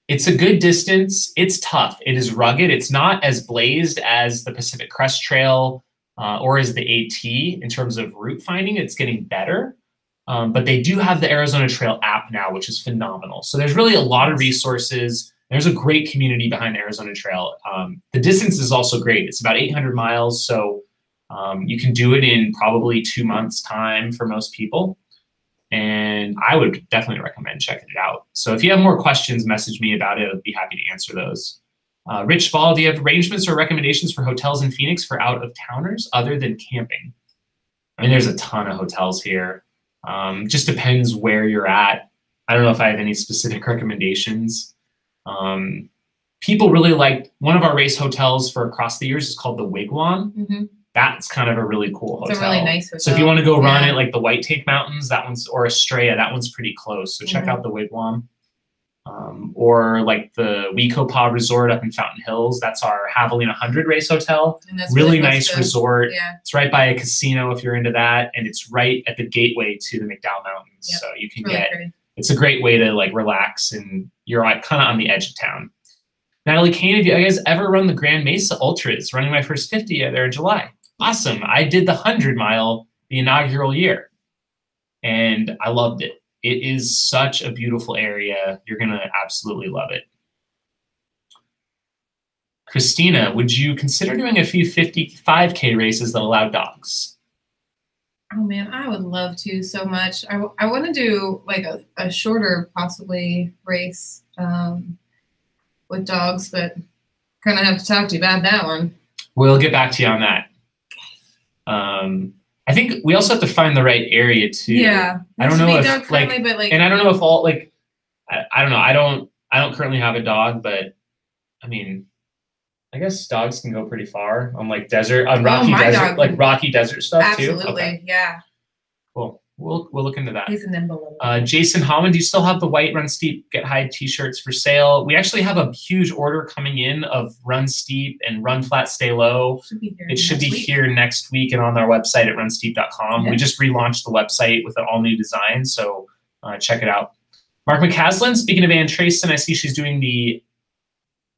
it's a good distance. It's tough. It is rugged. It's not as blazed as the Pacific Crest Trail or as the AT in terms of route finding. It's getting better. But they do have the Arizona Trail app now, which is phenomenal. So there's really a lot of resources. There's a great community behind the Arizona Trail. The distance is also great. It's about 800 miles. So you can do it in probably 2 months' time for most people. And I would definitely recommend checking it out. So if you have more questions, message me about it. I'd be happy to answer those. Rich Ball, do you have arrangements or recommendations for hotels in Phoenix for out-of-towners other than camping? I mean, there's a ton of hotels here. Just depends where you're at. I don't know if I have any specific recommendations. People really like, one of our race hotels for across the years is called the Wigwam. That's kind of a really cool hotel. It's a really nice hotel. So if you want to go run at like the White Take Mountains, that one's, or Estrella, that one's pretty close. So check out the Wigwam. Or like the Wecopa Resort up in Fountain Hills. That's our Javelina 100 race hotel. Really nice resort. It's right by a casino if you're into that. And it's right at the gateway to the McDowell Mountains. So you can it's a great way to like relax and you're kind of on the edge of town. Natalie Kane, have you guys ever run the Grand Mesa Ultras? Running my first 50 there in July. Awesome. I did the 100-mile the inaugural year, and I loved it. It is such a beautiful area. You're going to absolutely love it. Christina, would you consider doing a few 55K races that allow dogs? Oh, man, I would love to so much. I want to do like a shorter possibly race with dogs, but kind of have to talk to you about that one. We'll get back to you on that. I think we also have to find the right area too. Yeah. I don't know if like, and I don't know if all like, I don't know. I don't currently have a dog, but I mean, I guess dogs can go pretty far on like desert, on rocky desert, like rocky desert stuff too. Absolutely. Yeah. Cool. We'll look into that. He's an nimble. Jason Holland, do you still have the white Run Steep Get High t-shirts for sale? We actually have a huge order coming in of Run Steep and Run Flat Stay Low. It should be here next week and on our website at runsteep.com. Yeah. We just relaunched the website with an all new design, so check it out. Mark McCaslin, speaking of Ann Trayson, I see she's doing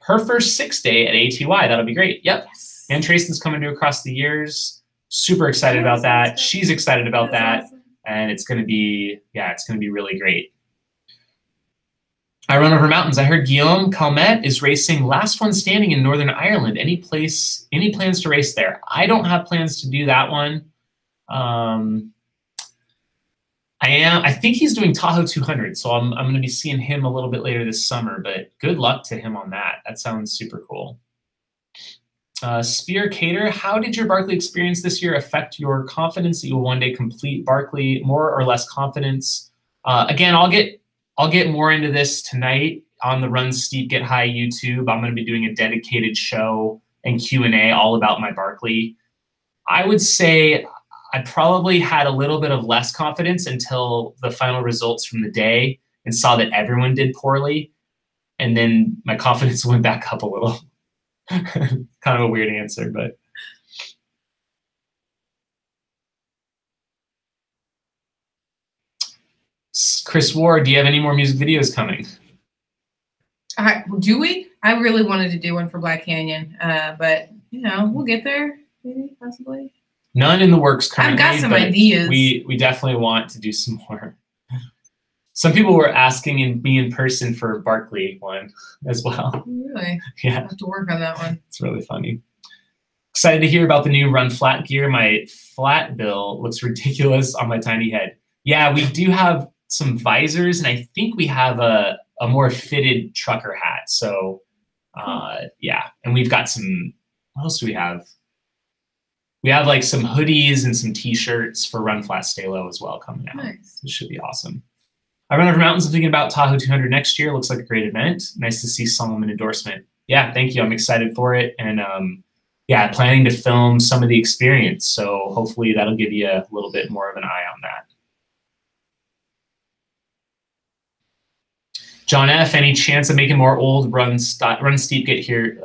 her first 6 day at ATY. That'll be great. Yep. Yes. Ann Trayson's coming to Across the Years. Super excited about that. She's excited about that. Awesome. And it's going to be, it's going to be really great. I Run Over Mountains. I heard Guillaume Calmette is racing Last One Standing in Northern Ireland. Any plans to race there? I don't have plans to do that one. I think he's doing Tahoe 200, so I'm going to be seeing him a little bit later this summer, but good luck to him on that. That sounds super cool. Spear Cater, how did your Barkley experience this year affect your confidence that you will one day complete Barkley? More or less confidence? Again, I'll get more into this tonight on the Run Steep Get High YouTube. I'm going to be doing a dedicated show and Q&A all about my Barkley. I would say I probably had a little bit of less confidence until the final results from the day and saw that everyone did poorly. And then my confidence went back up a little. Kind of a weird answer, but. Chris Ward, do you have any more music videos coming? Do we? I really wanted to do one for Black Canyon, but, you know, we'll get there, maybe, possibly. None in the works currently. I've got some ideas. We definitely want to do some more. Some people were asking me in person for Barkley one as well. Really? Yeah. I have to work on that one. It's really funny. Excited to hear about the new Run Flat gear. My flat bill looks ridiculous on my tiny head. Yeah, we do have some visors, and I think we have a more fitted trucker hat. So, yeah. And we've got some, what else do we have? We have like some hoodies and some t-shirts for Run Flat Stay Low as well coming out. Nice. This should be awesome. I Run Over Mountains. I'm thinking about Tahoe 200 next year. Looks like a great event. Nice to see Solomon endorsement. Yeah, thank you. I'm excited for it. And yeah, planning to film some of the experience. So hopefully that'll give you a little bit more of an eye on that. John F., any chance of making more old Run Steep Get here?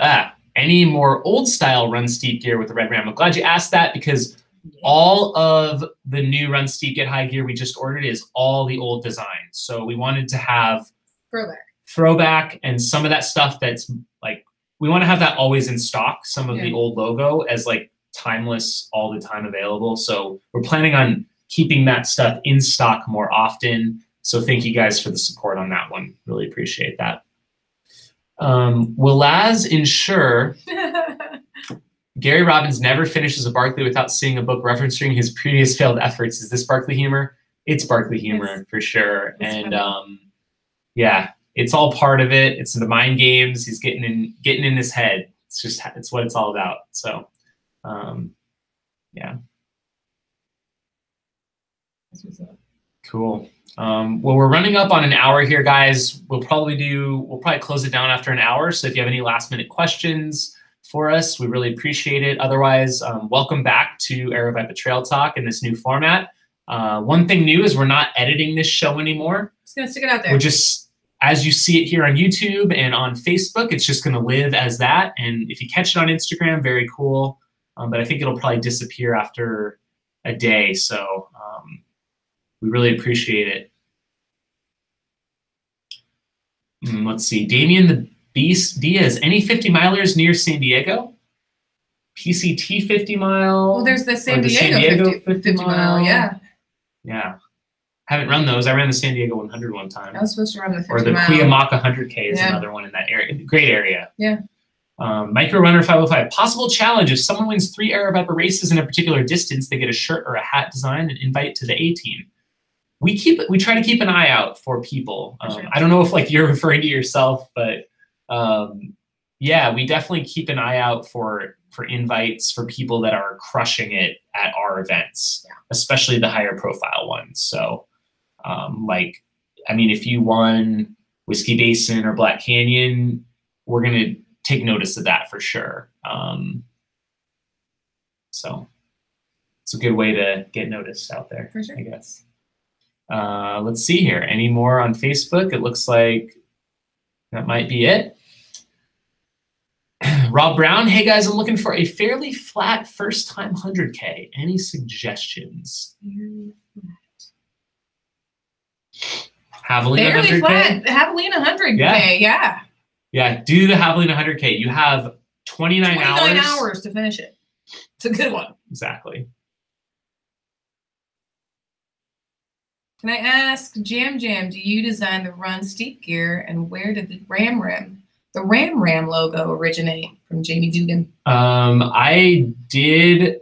Any more old style Run Steep gear with the Red Ram? I'm glad you asked that because all of the new Run Steep Get High gear we just ordered is all the old design. So we wanted to have throwback and some of that stuff that's like, we want to have that always in stock, some of the old logo as like timeless, all the time available. So we're planning on keeping that stuff in stock more often. So thank you guys for the support on that one. Really appreciate that. Will Laz ensure Gary Robbins never finishes a Barkley without seeing a book referencing his previous failed efforts? Is this Barkley humor? It's Barkley humor for sure. And yeah, it's all part of it. It's the mind games. He's getting in his head. It's what it's all about. So yeah. That's what's up. Cool. Well, we're running up on an hour here, guys. We'll probably close it down after an hour. So if you have any last minute questions for us, we really appreciate it. Otherwise, welcome back to Aravaipa Trail Talk in this new format. One thing new is we're not editing this show anymore. Just gonna stick it out there. We're just, as you see it here on YouTube and on Facebook, it's just gonna live as that. And if you catch it on Instagram, very cool. But I think it'll probably disappear after a day. So we really appreciate it. Let's see. Damien the Beast Diaz. Any 50 milers near San Diego? PCT 50 mile? Well, there's the San Diego 50 mile. Yeah. Yeah. Haven't run those. I ran the San Diego 100 one time. I was supposed to run the 50 mile. Or the Cuyamaca 100K is another one in that area. Great area. Yeah. Micro Runner 505. Possible challenge. If someone wins 3 Aravaipa races in a particular distance, they get a shirt or a hat design and invite to the A team. We try to keep an eye out for people. I don't know if like you're referring to yourself, but yeah, we definitely keep an eye out for invites for people that are crushing it at our events, especially the higher profile ones. So like, I mean, if you won Whiskey Basin or Black Canyon, we're going to take notice of that for sure. So it's a good way to get noticed out there, for sure. I guess. Let's see here. Any more on Facebook? It looks like that might be it. Rob Brown, hey guys, I'm looking for a fairly flat first time 100K. Any suggestions? Javelina 100K? Flat. Javelina 100K, yeah. Yeah, do the Javelina 100K. You have 29 hours to finish it. It's a good one. Exactly. Can I ask Jam, do you design the Run Steep gear, and where did the Ram Ram logo originate from Jamie Dugan? I did.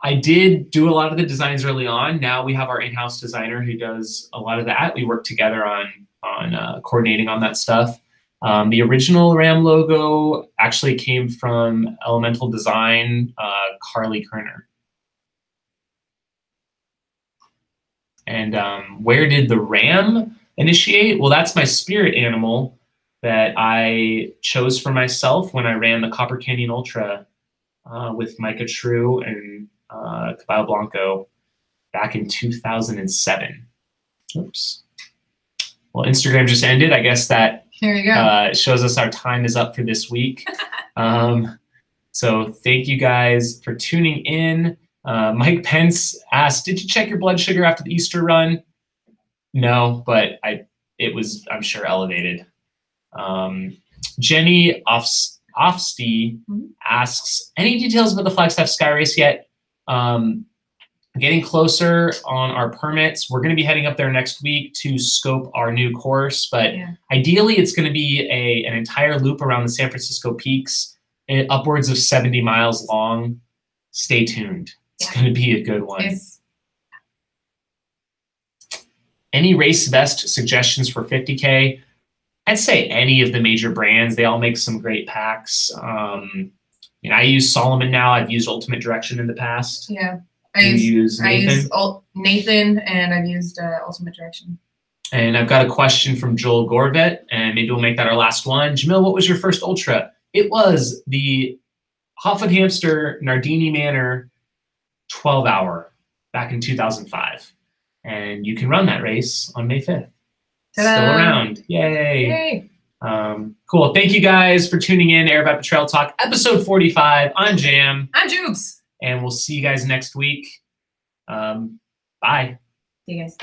I did do a lot of the designs early on. Now we have our in-house designer who does a lot of that. We work together on coordinating on that stuff. The original Ram logo actually came from Elemental Design, Carly Kerner. And where did the Ram initiate? Well, that's my spirit animal that I chose for myself when I ran the Copper Canyon Ultra with Micah True and Caballo Blanco back in 2007. Oops. Well, Instagram just ended. I guess that there you go. Shows us our time is up for this week. So thank you guys for tuning in. Mike Pence asked, did you check your blood sugar after the Easter run? No, but it was, I'm sure, elevated. Jenny Offsty asks, any details about the Flagstaff Sky Race yet? Getting closer on our permits. We're going to be heading up there next week to scope our new course, but ideally it's going to be an entire loop around the San Francisco peaks, upwards of 70 miles long. Stay tuned. It's going to be a good one. Yes. Any race vest suggestions for 50K? I'd say any of the major brands. They all make some great packs. I use Solomon now. I've used Ultimate Direction in the past. Yeah. I use Nathan, and I've used Ultimate Direction. And I've got a question from Joel Gorvet, and maybe we'll make that our last one. Jamil, what was your first ultra? It was the Hotfoot Hamster Nardini Manor 12-hour back in 2005. And you can run that race on May 5th. Still around. Yay. Cool. Thank you guys for tuning in. Aravaipa Trail Talk, episode 45. I'm Jam. I'm Jubes. And we'll see you guys next week. Bye. See you guys.